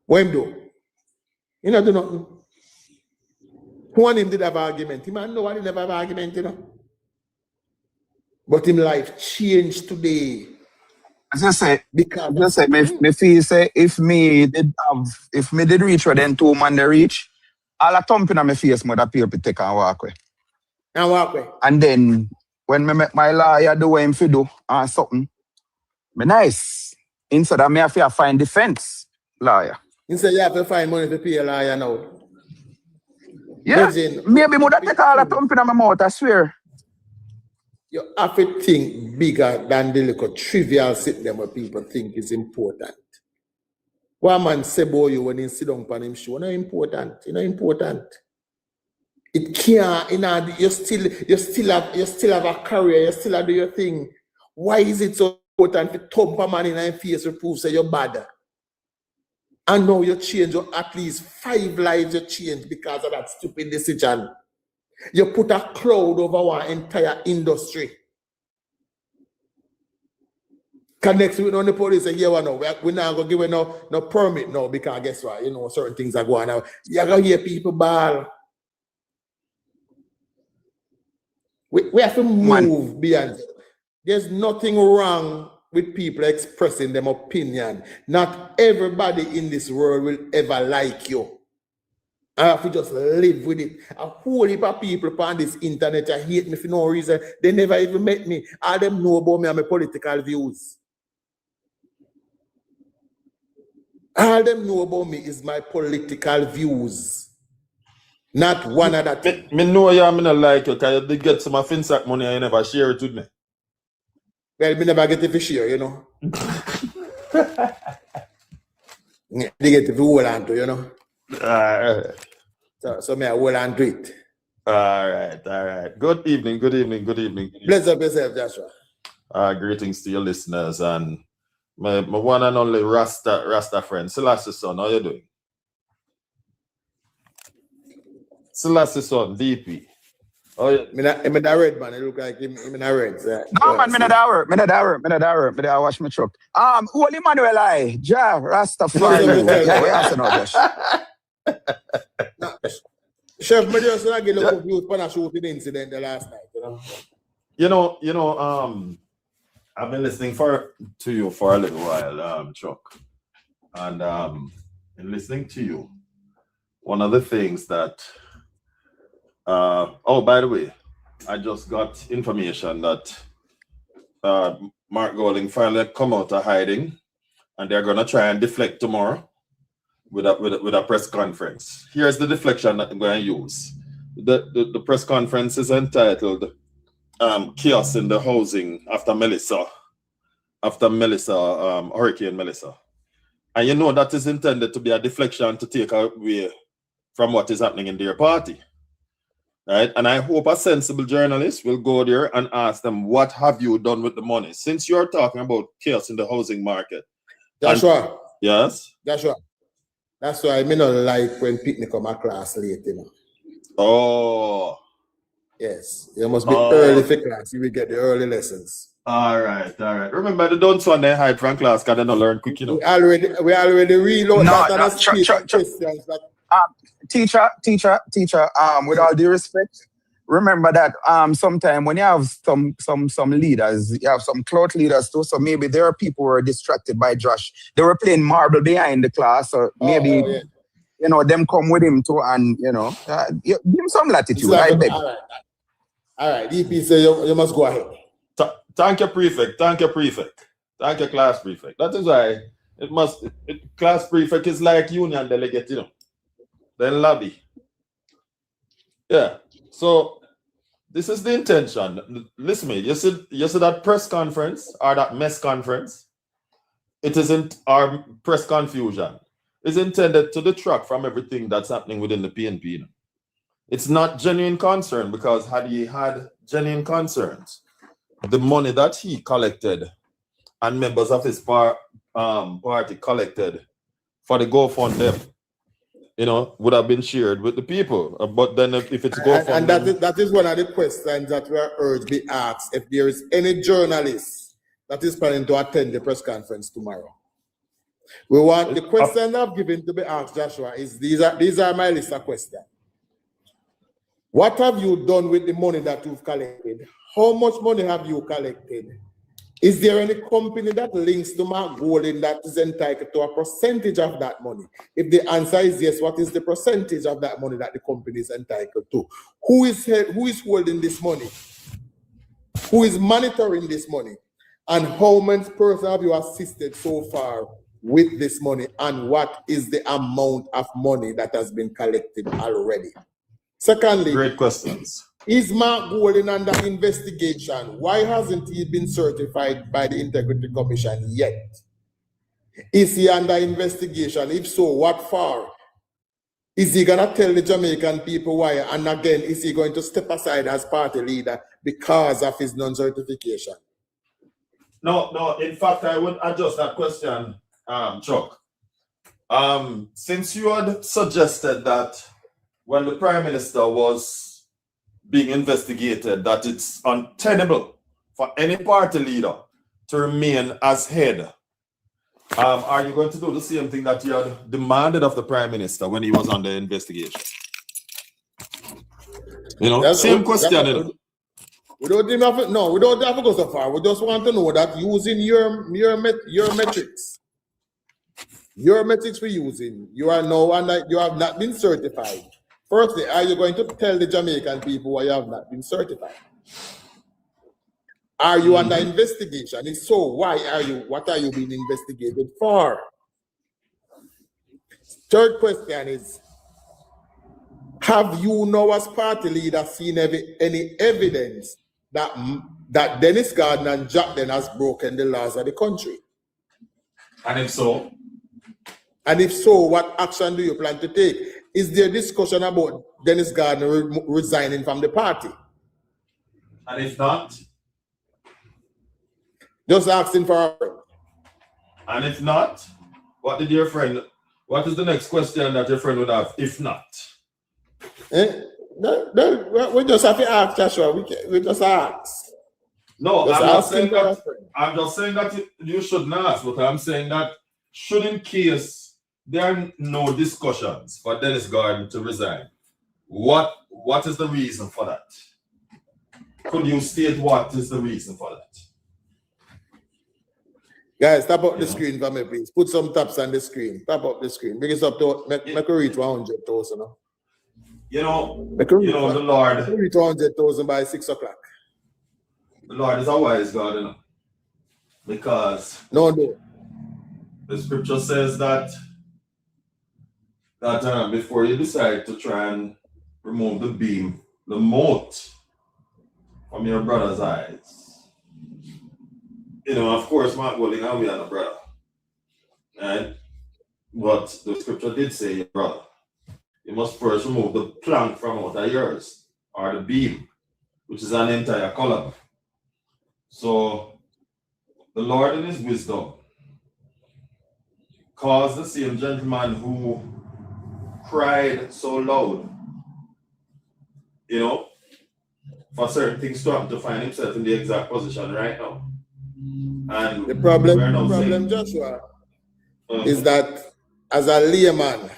What him do? He not do nothing. Who and him did have argument? He man know why he never have argument, you know. But him life changed today. As I say, Because just say, me feel say if me did reach where then 2 man they reach, all a thumping on my face, mother people take and walk away. and walk away. And then when me make my lawyer do what him fi do or something, me nice. Instead of me have to find defense lawyer. Instead you have to find money to pay a lawyer now. Yeah, Virgin, maybe would take all the thumping on my mouth, I swear. you have to think bigger than the little trivial sit them where people think is important. One man say about you when he sit down on him show, not important. It's not important. It can't, you know, you still have a career, you still have do your thing. Why is it so important to thump a man in your face to prove say you're bad? And now you change at least 5 lives you change because of that stupid decision. You put a cloud over one entire industry. Connects with the police and here no, we're not gonna give you no permit now because guess what? You know, certain things are going on. You're gonna hear people bawl. We have to move beyond. There's nothing wrong with people expressing their opinion. Not everybody in this world will ever like you. I have to just live with it. A whole heap of people on this internet that hate me for no reason. They never even met me. All them know about me and my political views. All them know about me is my political views. Not one other thing. Me know you, me not like you, because you did get some of FinSac money and you never share it with me. Well, me never get it for share, you know. They get it for hold on to, you know. Alright. So me I hold on to it. Alright. Good evening. Bless up yourself, Joshua. Greetings to your listeners and my one and only Rasta friend, Selassie son, how you doing? Selassie son, DP. Oh, yeah. I'm that red man. It look like him in a red. So, No man, me not hour. Me not wash my truck. Holy Emmanuel I, Ja, Rastafari. We also know this. Chef, me just get a look of views on a shooting incident the last night, you know. I've been listening to you for a little while, Chuck. And in listening to you, one of the things that by the way, I just got information that Mark Golding finally come out of hiding and they're gonna try and deflect tomorrow with a press conference. Here's the deflection that I'm going to use. The press conference is entitled Chaos in the Housing after Hurricane Melissa. And you know that is intended to be a deflection to take away from what is happening in their party. Right? And I hope a sensible journalist will go there and ask them, what have you done with the money? Since you're talking about chaos in the housing market. Joshua. Yes? Joshua. That's why I not like when picnic come a class late, you know. Oh. Yes. You must be early for class. You will get the early lessons. All right. Remember, the don't want they hide from class because they don't learn quick, you know. We already reload Teacher, with all due respect, remember that sometime when you have some leaders, you have some clout leaders too, so maybe there are people who are distracted by Josh. They were playing marble behind the class, or maybe you know, them come with him too, and you know, give him some latitude. I beg. All right. DP say you must go ahead. Thank you, prefect. Thank you, class prefect. That is why class prefect is like union delegate, you know. Then lobby. Yeah. So this is the intention. Listen to me. You see that press conference or that mess conference? It isn't our press confusion. It's intended to detract from everything that's happening within the PNP. You know? It's not genuine concern, because had he had genuine concerns, the money that he collected and members of his party collected for the GoFundMe, would have been shared with the people. But then if it's go and that is one of the questions that we are urged be asked if there is any journalist that is planning to attend the press conference tomorrow. We want the questions I've given to be asked, Joshua, is these are my list of questions. What have you done with the money that you've collected? How much money have you collected? Is there any company that links to Mark Golding that is entitled to a percentage of that money? If the answer is yes, what is the percentage of that money that the company is entitled to? Who is holding this money? Who is monitoring this money? And how many persons have you assisted so far with this money? And what is the amount of money that has been collected already? Secondly, great questions. Is Mark Golding under investigation? Why hasn't he been certified by the Integrity Commission yet? Is he under investigation? If so, what for? Is he going to tell the Jamaican people why? And again, is he going to step aside as party leader because of his non-certification? No. In fact, I would adjust that question, Chuck. Since you had suggested that when the Prime Minister was being investigated, that it's untenable for any party leader to remain as head, are you going to do the same thing that you had demanded of the Prime Minister when he was under investigation? Same question. We don't have to go so far. We just want to know that using your metrics we're using, you are now under, you have not been certified. Firstly, are you going to tell the Jamaican people why you have not been certified? Are you under investigation? If so, what are you being investigated for? Third question is, have you now as party leader seen any evidence that Dennis Gardner and Jack Den has broken the laws of the country? And if so? And if so, what action do you plan to take? Is there discussion about Dennis Gardner resigning from the party? And if not? Just asking for a friend. And if not, what is the next question that your friend would have, if not? We just have to ask, Joshua. We just ask. No, I'm just saying that you shouldn't ask, but I'm saying that should in case there are no discussions for Dennis Gardner to resign, what is the reason for that? Could you state what is the reason for that? Guys, tap up the screen for me, please. Put some taps on the screen. Tap up the screen. Bring it up to make it reach 100,000. The Lord. Make it reach 100,000 by 6 o'clock. The Lord is a wise God, because no. The scripture says that before you decide to try and remove the mote from your brother's eyes, of course, Mark Golding and we are a brother, right? But the scripture did say your brother. You must first remove the plank from out of yours, or the beam, which is an entire column. So the Lord in his wisdom caused the same gentleman who cried so loud, for certain things to happen to find himself in the exact position right now. And the problem, Joshua, is that as a layman,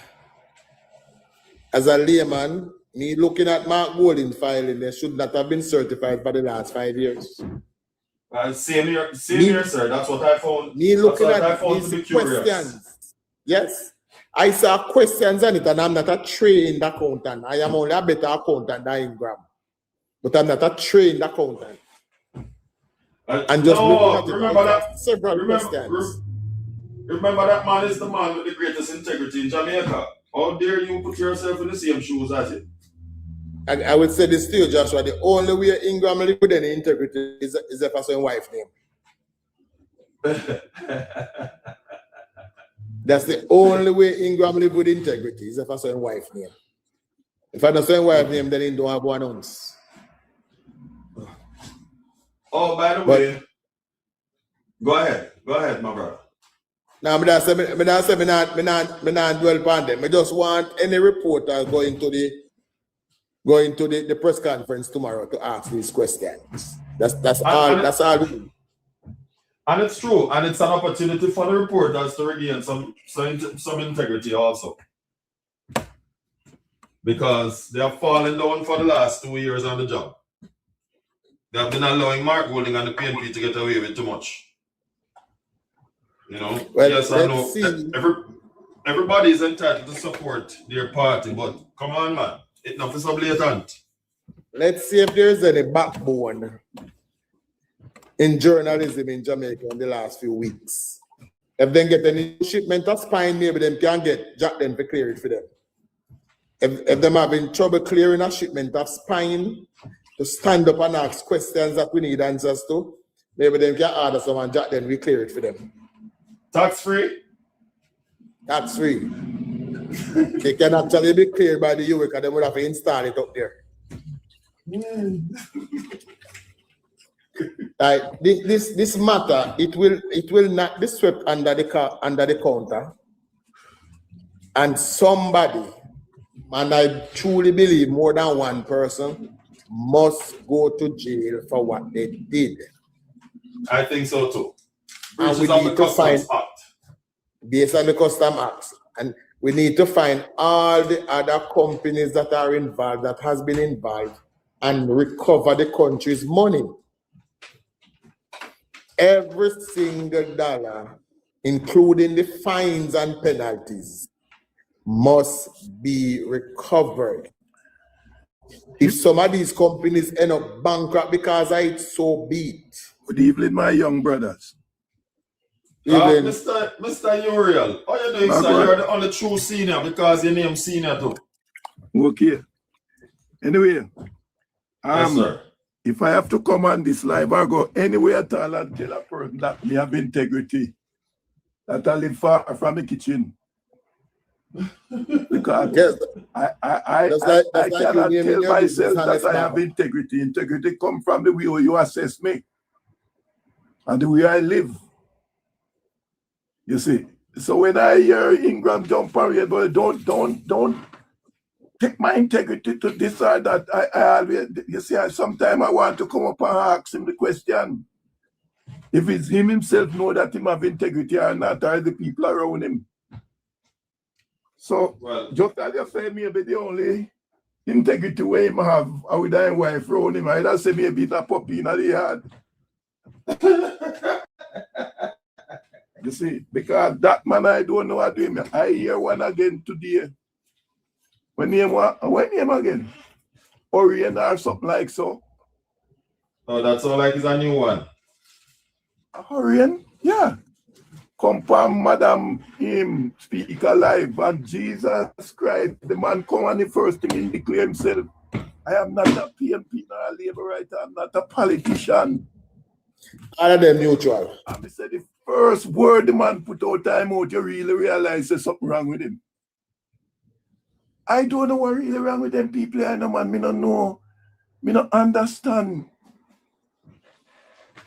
me looking at Mark Golding filing, they should not have been certified for the last 5 years. Same here, sir. That's what I found. Me looking at these questions. Yes. I saw questions on it, and I'm not a trained accountant. I am only a better accountant than Ingram. But I'm not a trained accountant. And just looking at several questions. Remember that man is the man with the greatest integrity in Jamaica. How dare you put yourself in the same shoes as him? And I would say this to you, Joshua, the only way Ingram live with any integrity is if I say wife name. That's the only way Ingram live with integrity is if I say wife name. If I don't say wife name, then he don't have 1 ounce. Oh, by the way, go ahead, my brother. Now, me not dwell upon them. I just want any reporter going to the press conference tomorrow to ask these questions. That's all. That's all. And it's true, and it's an opportunity for the reporters to regain some integrity also, because they have fallen down for the last 2 years on the job. They have been allowing Mark Golding and the PNP to get away with too much. You know, well, yes, I know. Everybody is entitled to support their party, but come on, man, it's not so blatant. Let's see if there's any backbone in journalism in Jamaica in the last few weeks. If they get any shipment of spine, maybe them can get Jack them to clear it for them. If them having trouble clearing a shipment of spine to stand up and ask questions that we need answers to, maybe them can order someone Jack them, we clear it for them. Tax free? Tax free. They can actually be cleared by the EU because they would have to install it up there. This matter, it will not be swept under the counter, and somebody, and I truly believe more than one person, must go to jail for what they did. I think so too. And we need to find, based on the Custom Act, and we need to find all the other companies that are involved, that has been involved, and recover the country's money. Every single dollar, including the fines and penalties, must be recovered. If some of these companies end up bankrupt because of it, so be it. Good evening, my young brothers. Mr. Uriel, how you doing, sir? You're the only true senior because your name senior too. Okay. Anyway, yes, sir. If I have to come on this live, I go anywhere at all and tell a person that me have integrity, that I live far from the kitchen. Because yes. I cannot tell myself that I have integrity. Integrity comes from the way you assess me and the way I live. You see, so when I hear Ingram jump parade, but don't take my integrity to this or that. I always, you see, sometimes I want to come up and ask him the question. If it's him himself know that he have integrity or not, or the people around him. So, well, just as you say, maybe the only integrity way him have, I would have wife around him, I'd say maybe the puppy in the yard. You see, because that man, I don't know what to do. I hear one again today. When name again? Orient or something like so. Oh, that's all like is a new one. Orient? Yeah. Come from Madam him speak alive and Jesus Christ. The man come and the first thing he declare himself. I am not a PNP nor a labor writer, I'm not a politician. All of them neutral. And he said the first word the man put out time out, you really realize there's something wrong with him. I don't know what really wrong with them people. I know, man. Me don't know. Me don't understand.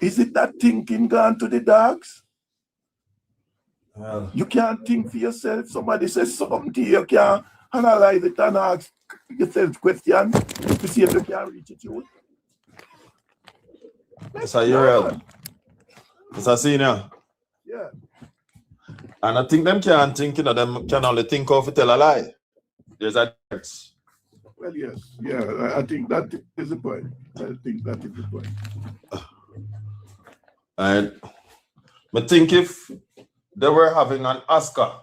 Is it that thinking gone to the dogs? You can't think for yourself. Somebody says something to you, you can't analyze it and ask yourself question to see if you can reach it. Mr. Uriel. Mr. Senior. Yeah. And I think them can't think, you know, them can only think of to tell a lie. There's a difference. Well, yes. Yeah, I think that is the point. I think that is the point. And I think if they were having an Oscar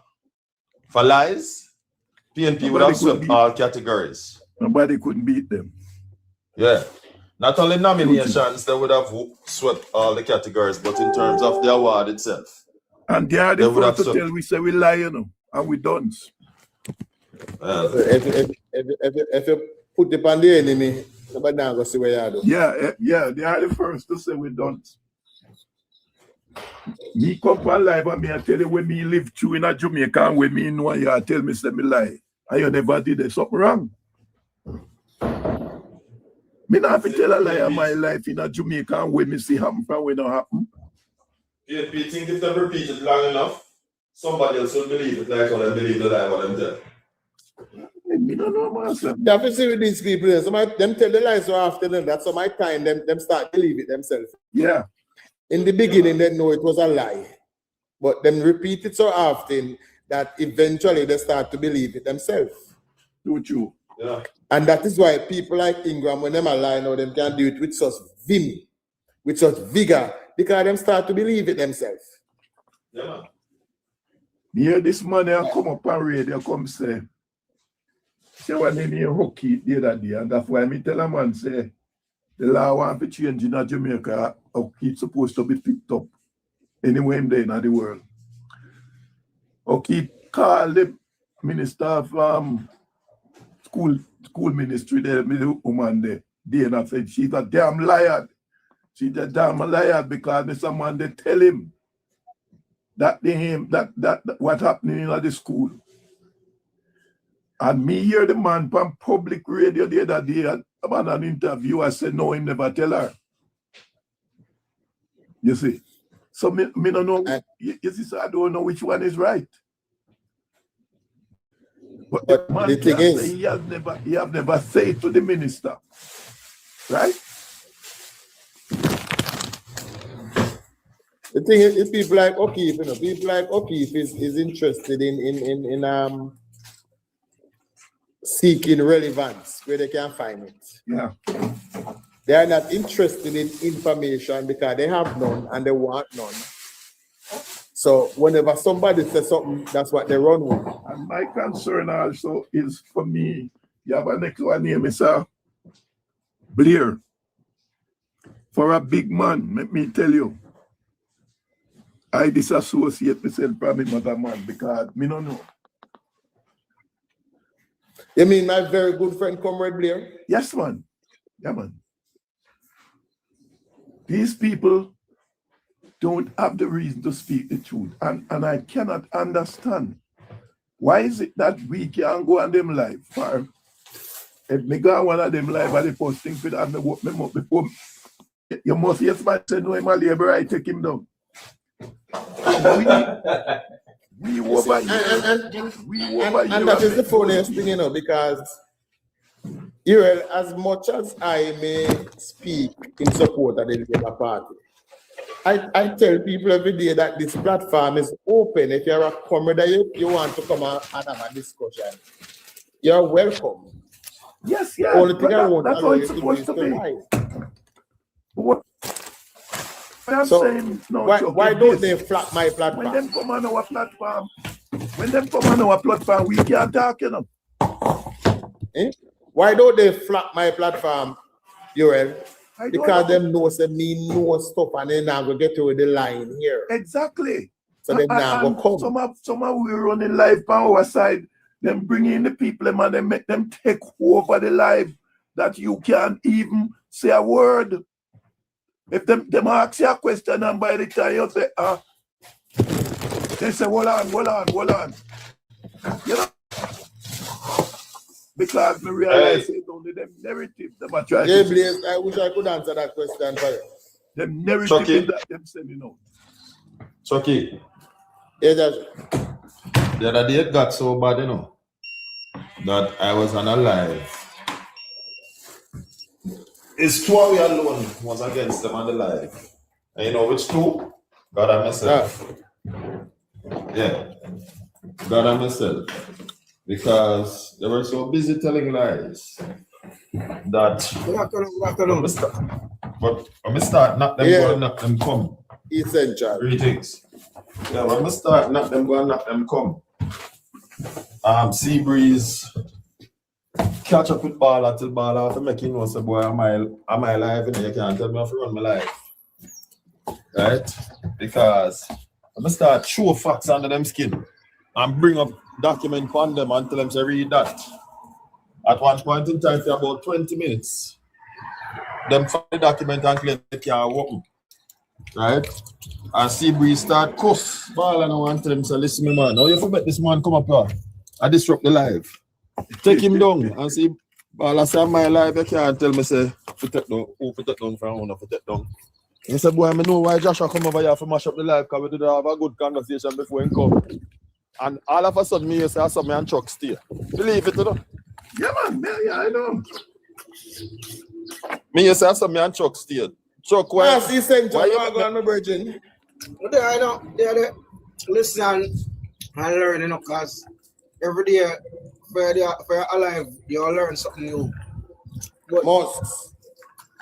for lies, PNP would have swept all categories. Nobody couldn't beat them. Yeah. Not only nominations, they would have swept all the categories, but in terms of the award itself. And they are the first to tell we say we lie, you know, and we don't. If you put it on the enemy, nobody now go see where you do. Yeah, they are the first to say we don't. Me come on live and me I tell you when me live through in a Jamaica and when me know you tell me say me lie. And you never did it, something wrong. Me not have to tell a lie of my life in a Jamaica and when me see happen from when it happen. Do you think if they repeat it long enough, somebody else will believe it like how they believe the lie what them tell. Me don't know myself. You have to see with these people. Some of them tell the lies so often that some of the time them start believe it themselves. Yeah. In the beginning, they know it was a lie. But them repeat it so often that eventually they start to believe it themselves. True. Yeah. And that is why people like Ingram, when them are lying, now them can do it with such vim, with such vigor, because them start to believe it themselves. Yeah. Here this man here come up on radio, come say what name here hockey the other day, and that's why me tell a man say the law want to change in Jamaica, hockey supposed to be picked up anywhere in there in the world. Hockey call the minister of school ministry there, the woman there, Dana said she's a damn liar. She's a damn liar because there's someone they tell him that what happening in the school. And me hear the man from public radio the other day about an interview. I said no, him never tell her. You see, so me don't know. You see, so I don't know which one is right. But the man the thing is, he have never said to the minister, right? the thing is people like O'Keefe, you know, people like O'Keefe is interested in seeking relevance where they can find it. Yeah. They are not interested in information because they have none and they want none. So whenever somebody says something, that's what they run with. And my concern also is for me, you have a next one name is Blair. For a big man, let me tell you, I disassociate myself from him as a man because me don't know. You mean my very good friend, Comrade Blair? Yes, man. Yeah, man. These people don't have the reason to speak the truth. And I cannot understand. Why is it that we can't go on them live? For if me go on one of them live, I the first thing for that, me walk me up before. You must hear somebody say, no, I'm a labor, I take him down. We over here. And that is the funniest thing, you know, because as much as I may speak in support of the Labour Party, I tell people every day that this platform is open. If you're a comrade, you want to come and have a discussion, you're welcome. Yes, yeah. Only thing I want that's to how it's supposed to be. What I'm saying, no, why don't they flap my platform? When them come on our platform, we can't talk, you know. Why don't they flap my platform, Urel? Because them know say me know stuff and then I'm gonna get to the line here. Exactly. So them now go come. Some of we running live on our side, them bring in the people and they make them take over the live that you can't even say a word. If them ask you a question and by the time you say, they say, hold on. You know? Because me realize it's only them narrative them are trying to Blaze, I wish I could answer that question for you. Them narrative that them sending out. Chucky. Yeah, Judge. The other day it got so bad, you know, that I was on a live. It's two we alone was against them on the live. And you know which two? God and myself. Yeah. God and myself. Because they were so busy telling lies that but when we start not them go and not them come. Essential. Greetings. Yeah, when we start not them go and not them come. Sea Breeze catch up with Bala till Bala to make you know say boy am I live and you can't tell me how to run my life. Right? Because when we start show facts under them skin and bring up document on them and tell them to read that. At one point in time for about 20 minutes, them find the document and claim they can't open. Right? And Sea Breeze start cuss Ball and I want to tell him, say, listen me man, now you forget this man come up here. I disrupt the live. Take him down and see Ball I say my live you can't tell me say take down, who take down from one of take down. He said, boy, I know why Joshua come over here to mash up the life because we did have a good conversation before he come. And all of a sudden, me say, I saw me and Chuck stay. Believe it, you know? Yeah, man. Yeah, I know. Me say, I saw me and Chuck stay. Chuck, why? Yes, he sent why you. you I'm going to Virgin. I know. They're listen and learn, you know, because every day for you're alive, you'll learn something new. But Most.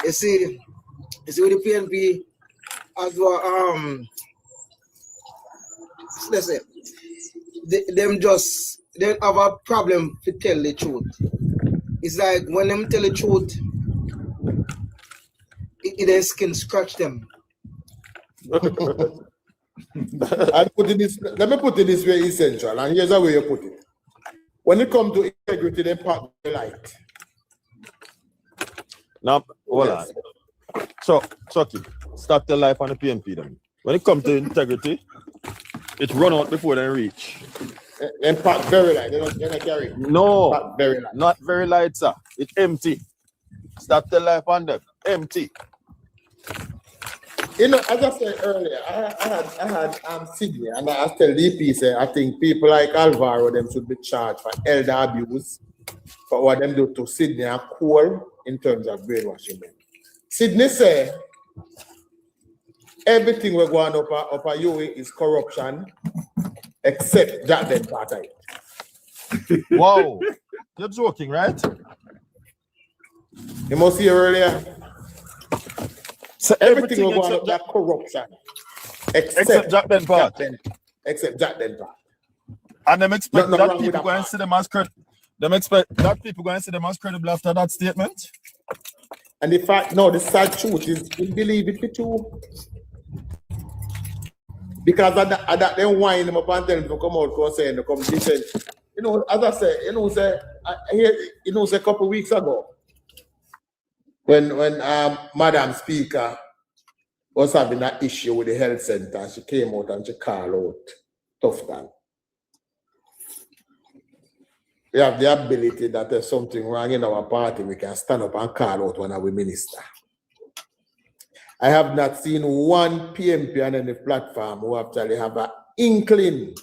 you see with the PNP as well, let's say they have a problem to tell the truth. It's like when them tell the truth, their skin scratch them. Let me put it this way, essential, and here's the way you put it. When it comes to integrity, they part the light. Now, hold on. Chucky, start the life on the PNP then. When it comes to integrity, it run out before they reach. And part very light. They don't carry. No, Part very light. not very light, sir. It's empty. Start the life on them. Empty. You know, as I said earlier, I had Sydney, and I tell DP, say, I think people like Alvaro, them should be charged for elder abuse for what them do to Sydney and Cole in terms of brainwashing them. Sydney say, everything we're going up a UE is corruption, except Jack them part of it. Wow. You're joking, right? You must hear earlier. So Everything we're going up that corruption, except Jack Den part. Except Jack Den part. And them expect Nothing that wrong with people that go and part. see them as them expect that people go and see them as credible after that statement. And the fact, no, the sad truth is, we believe it too. Because at that then wind them up and tell them to come out, come say, come defend. You know, as I said, a couple of weeks ago, when Madam Speaker was having an issue with the health center, she came out and she called out tough time. We have the ability that there's something wrong in our party, we can stand up and call out one of our minister. I have not seen one PMP on any platform who actually have an inkling.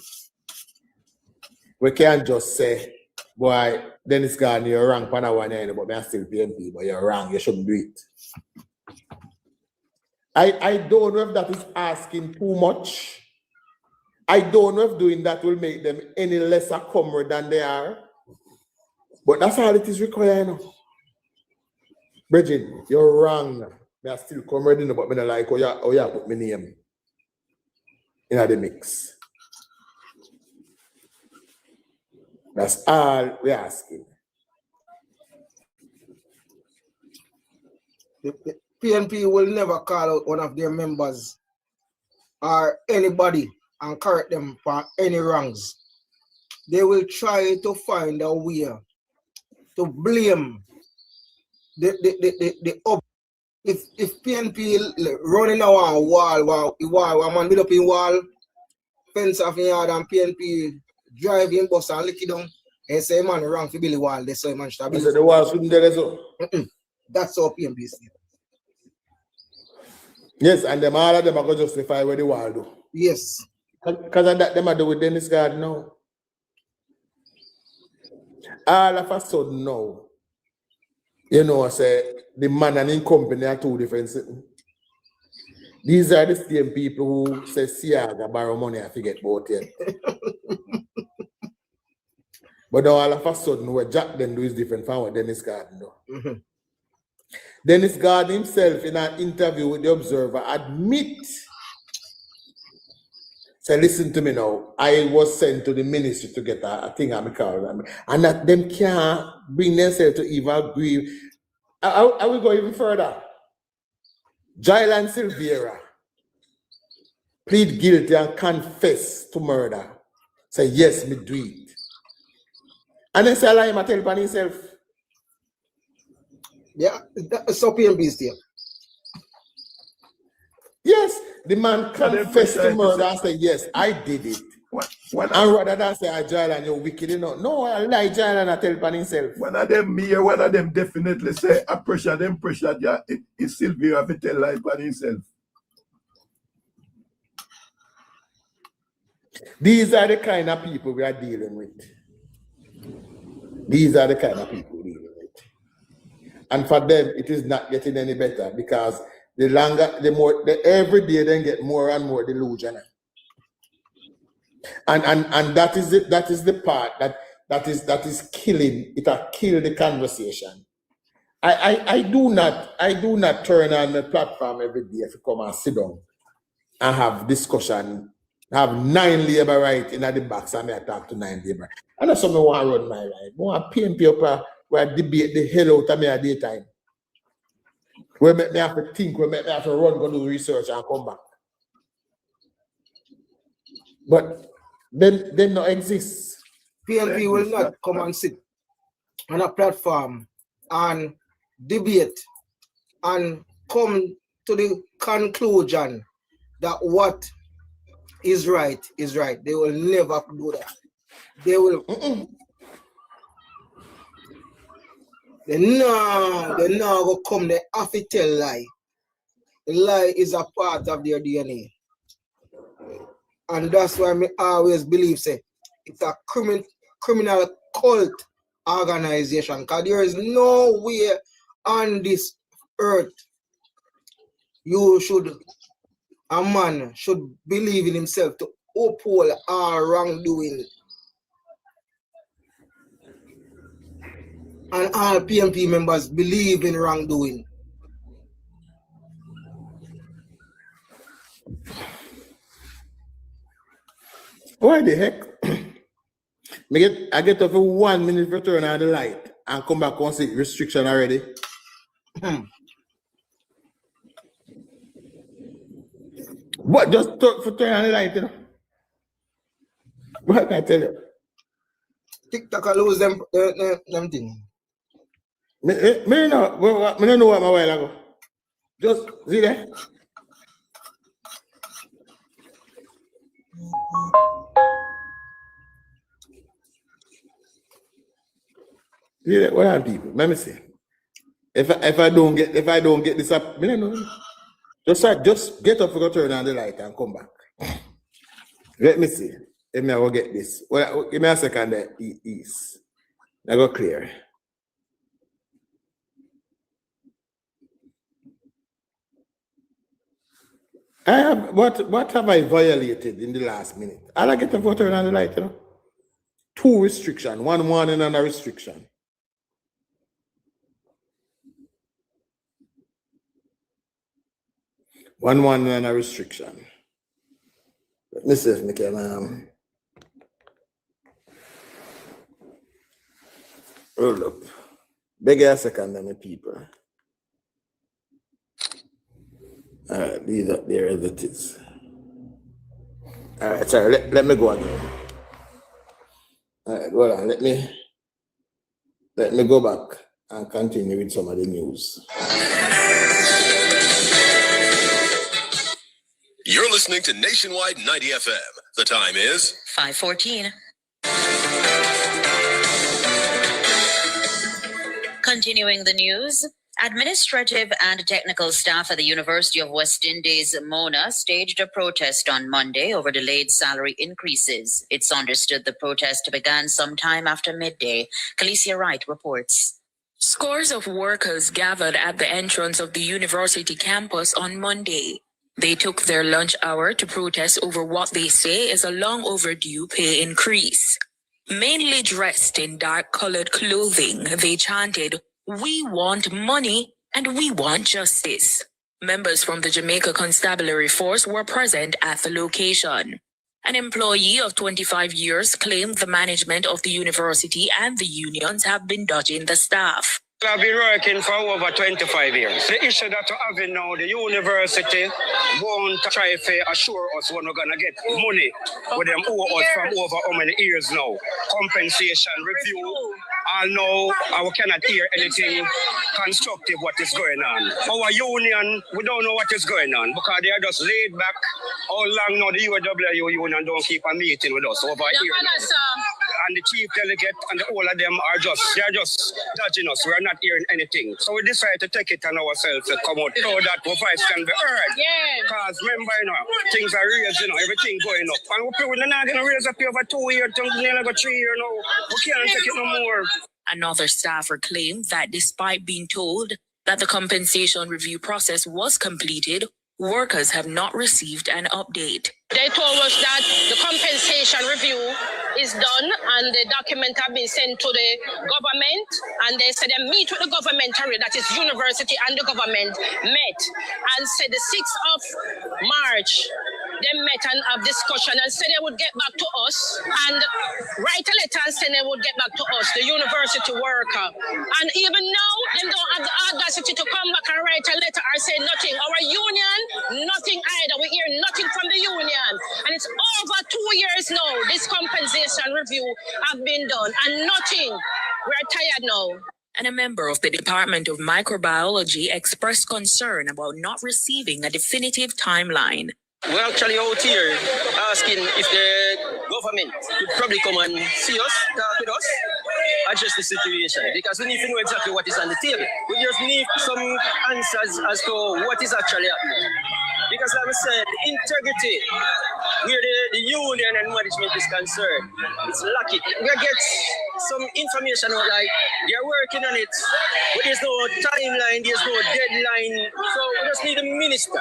We can't just say, boy, Dennis Gardner, you're wrong, but I'm still PMP, but you're wrong, you shouldn't do it. I don't know if that is asking too much. I don't know if doing that will make them any lesser comrade than they are. But that's all it is required. You know. Bridget, you're wrong. They are still comrade, but me not like, oh yeah, put my name in the mix. That's all we're asking. The PNP will never call out one of their members or anybody and correct them for any wrongs. They will try to find a way to blame the up. If PNP running our wall, man build up in wall, fence off in yard and PNP driving bus and lick it down, and say man wrong for Billy Wall, they say man should be. The wall shouldn't there so. That's how PNP is. Yes, and them all of them are going to justify where the wall do. Yes. Because of that, them are do with Dennis Gardner now. All of a sudden now, you know, say the man and in company are two different things. These are the same people who say Siaga borrow money and forget about it. But now all of a sudden, what Jack then do is different from what Dennis Gardner do. Dennis Gardner himself in an interview with the Observer admit, say, listen to me now, I was sent to the ministry to get a thing I'm called, and that them can't bring themselves to even agree. I will go even further. Jailan Silveira plead guilty and confess to murder. Say, yes, me do it. And then say, I him tell upon himself. Yeah, that's so PNP is there. Yes, the man confessed to murder and say, yes, I did it. And rather than say, I Jailan, you're wicked, you know. No, I lie, Jailan, I tell upon himself. One of them me, one of them definitely say, I pressure them, yeah, it's Sylvia to tell lie upon himself. These are the kind of people we are dealing with. These are the kind of people we're dealing with. And for them, it is not getting any better because the longer, the more, every day they get more and more delusional. And that is it. That is the part that is killing. It has killed the conversation. I do not turn on the platform every day to come and sit down and have discussion. Have 9 labor right in the box and I talk to 9 labor. And that's something I want to run my life. I want to PMP up where I debate the hell out of me at daytime. Where make me have to think, where make me have to run, go do research and come back. But then not exists. PMP will not come and sit on a platform and debate and come to the conclusion that what is right is right. They will never do that. They will. They now go come. They have to tell lie. The lie is a part of their DNA, and that's why I always believe say it's a criminal cult organization. Because there is nowhere on this earth a man should believe in himself to uphold our wrongdoing. And all PMP members believe in wrongdoing. Why the heck? I get up for 1 minute for turn on the light and come back and see restriction already. What just for turn on the light, you know? What can I tell you? TikTok lose them thing. Me don't know what my while ago. Just see there. See that? What are people? Let me see. If I don't get this up, me don't know. Just get up for turn on the light and come back. Let me see. If I will get this. Well, give me a second there. East. I go clear. I have what have I violated in the last minute? I'll get a photo on the light, you know. 2 restrictions, 1 warning and a restriction. One warning and a restriction. Let me see if I can hold up. Beg a second, my people. All right, these up there as it is. All right, sorry, let me go again. All right, hold on, let me go back and continue with some of the news. You're listening to Nationwide 90 FM. The time is 5:14. Continuing the news, administrative and technical staff at the University of West Indies, Mona, staged a protest on Monday over delayed salary increases. It's understood the protest began sometime after midday. Khaleesi Wright reports. Scores of workers gathered at the entrance of the university campus on Monday. They took their lunch hour to protest over what they say is a long overdue pay increase. Mainly dressed in dark-colored clothing, they chanted, "We want money and we want justice." Members from the Jamaica Constabulary Force were present at the location. An employee of 25 years claimed the management of the university and the unions have been dodging the staff. I've been working for over 25 years. The issue that we're having now, the university won't try to assure us when we're going to get money with them owe us from over how many years now. Compensation review. I know I cannot hear anything constructive what is going on. Our union, we don't know what is going on because they are just laid back. How long now the UAW union don't keep a meeting with us over here? and the chief delegate and all of them they're just judging us. We're not hearing anything. So we decided to take it on ourselves to come out so that our voice can be heard. Yeah. Because remember, things are raised, everything going up. And we're not going to raise up here over 2 years, nearly 3 years now. We can't take it no more. Another staffer claimed that despite being told that the compensation review process was completed, workers have not received an update. They told us that the compensation review is done and the document have been sent to the government, and they said they meet with the government area, that is university and the government met, and said the 6th of March they met and have discussion and said they would get back to us and write a letter and say they would get back to us, the university worker. And even now, they don't have the audacity to come back and write a letter or say nothing. Our union, nothing either. We hear nothing from the union. And it's over 2 years now, this compensation review have been done and nothing. We're tired now. And a member of the Department of Microbiology expressed concern about not receiving a definitive timeline. We're actually out here asking if the government could probably come and see us, talk with us, address the situation, because we need to know exactly what is on the table. We just need some answers as to what is actually happening. Because like I said, integrity, where the union and management is concerned, it's lacking. We get some information out like they're working on it, but there's no timeline, there's no deadline. So we just need a minister.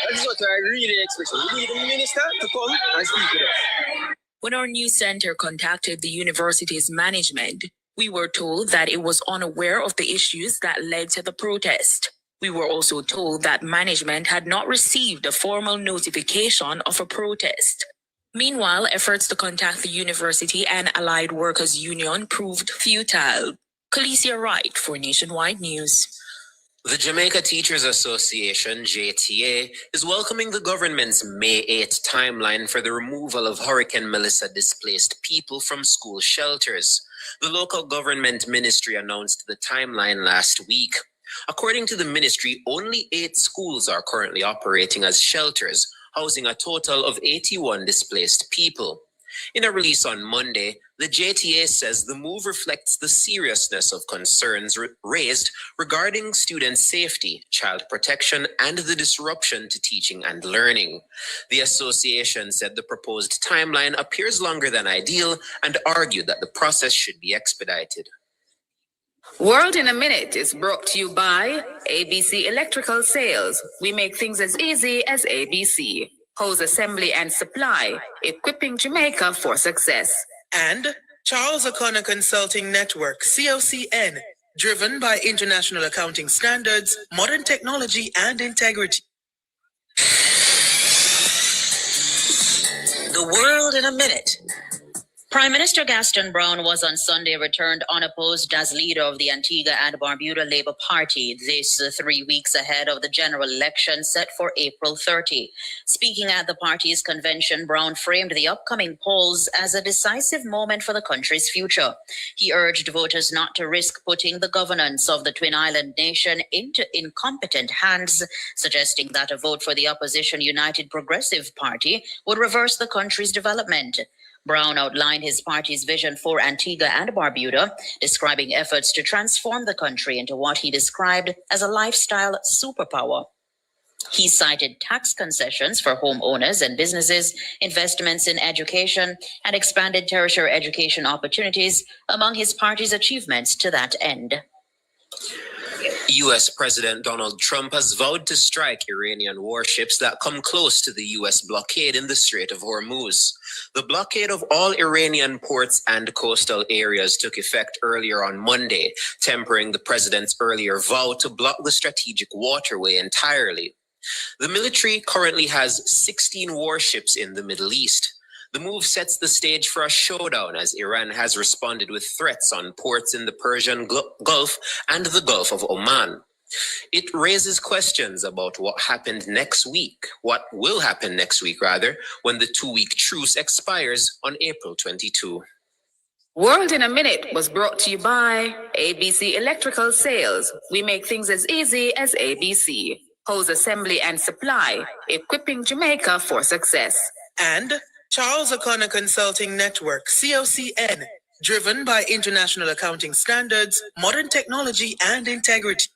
That's what I really expect. We need a minister to come and speak with us. When our news center contacted the university's management, we were told that it was unaware of the issues that led to the protest. We were also told that management had not received a formal notification of a protest. Meanwhile, efforts to contact the university and Allied Workers Union proved futile. Khaleesi Wright for Nationwide News. The Jamaica Teachers Association, JTA, is welcoming the government's May 8 timeline for the removal of Hurricane Melissa displaced people from school shelters. The local government ministry announced the timeline last week. According to the ministry, only 8 schools are currently operating as shelters, housing a total of 81 displaced people. In a release on Monday, the JTA says the move reflects the seriousness of concerns raised regarding student safety, child protection, and the disruption to teaching and learning. The association said the proposed timeline appears longer than ideal and argued that the process should be expedited. World in a Minute is brought to you by ABC Electrical Sales. We make things as easy as ABC. Hose assembly and supply, equipping Jamaica for success. And Charles O'Connor Consulting Network, COCN, driven by international accounting standards, modern technology, and integrity. The World in a Minute. Prime Minister Gaston Brown was on Sunday returned unopposed as leader of the Antigua and Barbuda Labour Party, this 3 weeks ahead of the general election set for April 30. Speaking at the party's convention, Brown framed the upcoming polls as a decisive moment for the country's future. He urged voters not to risk putting the governance of the Twin Island nation into incompetent hands, suggesting that a vote for the opposition United Progressive Party would reverse the country's development. Brown outlined his party's vision for Antigua and Barbuda, describing efforts to transform the country into what he described as a lifestyle superpower. He cited tax concessions for homeowners and businesses, investments in education, and expanded tertiary education opportunities among his party's achievements to that end. U.S. President Donald Trump has vowed to strike Iranian warships that come close to the U.S. blockade in the Strait of Hormuz. The blockade of all Iranian ports and coastal areas took effect earlier on Monday, tempering the president's earlier vow to block the strategic waterway entirely. The military currently has 16 warships in the Middle East. The move sets the stage for a showdown as Iran has responded with threats on ports in the Persian Gulf and the Gulf of Oman. It raises questions about what will happen next week, when the 2-week truce expires on April 22. World in a Minute was brought to you by ABC Electrical Sales. We make things as easy as ABC. Hose assembly and supply, equipping Jamaica for success. And Charles O'Connor Consulting Network, COCN, driven by international accounting standards, modern technology, and integrity.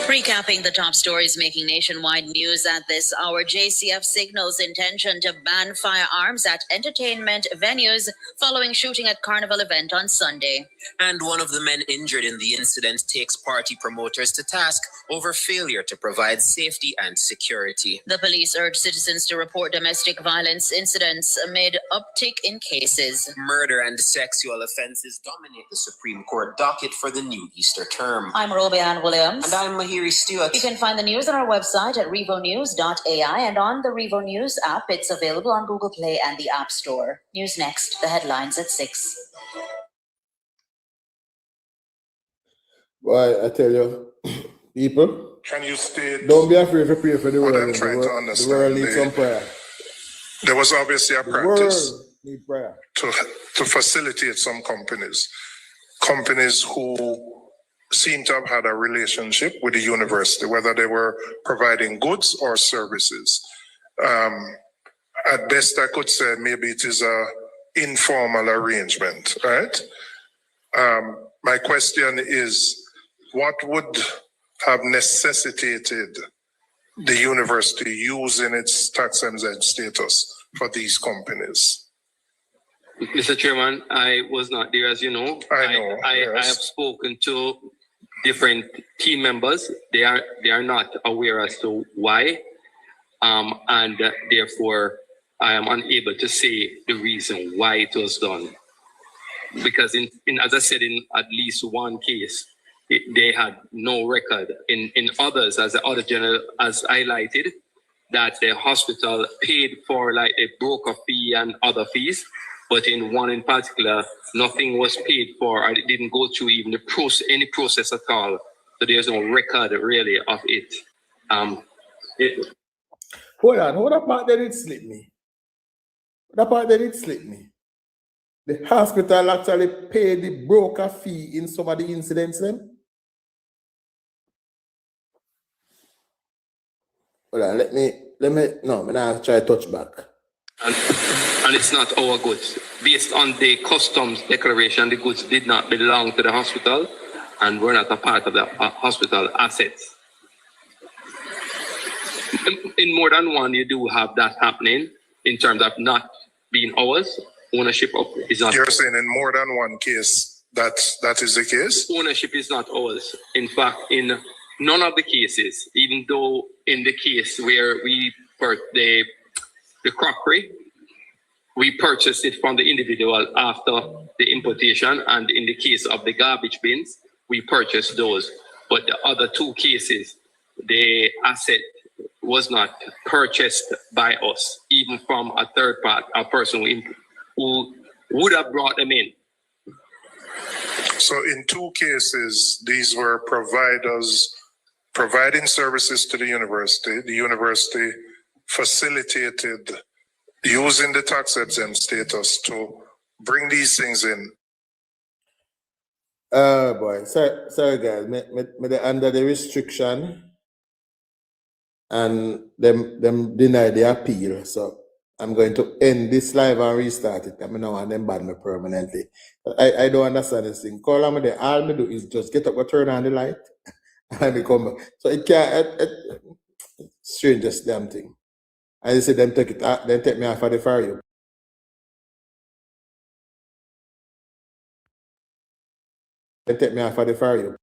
Recapping the top stories making nationwide news at this hour, JCF signals intention to ban firearms at entertainment venues following shooting at Carnival event on Sunday. And one of the men injured in the incident takes party promoters to task over failure to provide safety and security. The police urge citizens to report domestic violence incidents amid uptick in cases. Murder and sexual offenses dominate the Supreme Court docket for the new Easter term. I'm Roby Ann Williams. And I'm Mahiri Stewart. You can find the news on our website at revonews.ai and on the Revo News app. It's available on Google Play and the App Store. News next, the headlines at 6. Well, I tell you, people, can you state? Don't be afraid to pray for the world. I'm trying to understand. The world needs some prayer. There was obviously a practice need prayer. to facilitate some companies who seem to have had a relationship with the university, whether they were providing goods or services. At best, I could say maybe it is a informal arrangement, right? My question is, what would have necessitated the university using its tax exempt status for these companies? Mr. Chairman, I was not there, as you know. I have spoken to different team members. They are not aware as to why, and therefore I am unable to say the reason why it was done. Because in as I said, in at least one case, they had no record. In others, as the other general has highlighted, that the hospital paid for like a broker fee and other fees, but in one in particular, nothing was paid for, and it didn't go through even the any process at all. So there's no record really of it. Hold on, what part that it slip me? That part that it slip me. The hospital actually paid the broker fee in some of the incidents then? Hold on, let me now try to touch back. And it's not our goods. Based on the customs declaration, the goods did not belong to the hospital and were not a part of the hospital assets. In more than one, you do have that happening in terms of not being ours. Ownership of is not. You're saying in more than one case that is the case? Ownership is not ours. In fact, in none of the cases, even though in the case where we the crockery, we purchased it from the individual after the importation, and in the case of the garbage bins, we purchased those. But the other two cases, the asset was not purchased by us, even from a third party, a person who would have brought them in. So in two cases, these were providers providing services to the university. The university facilitated using the tax exempt status to bring these things in. Oh boy, sorry guys, me under the restriction and them deny the appeal. So I'm going to end this live and restart it. I mean, now and then ban me permanently. I don't understand this thing. Call me there. All me do is just get up and turn on the light and it come back. So it can't. Strangest damn thing. I say them take me off of the fire. They take me off of the fire.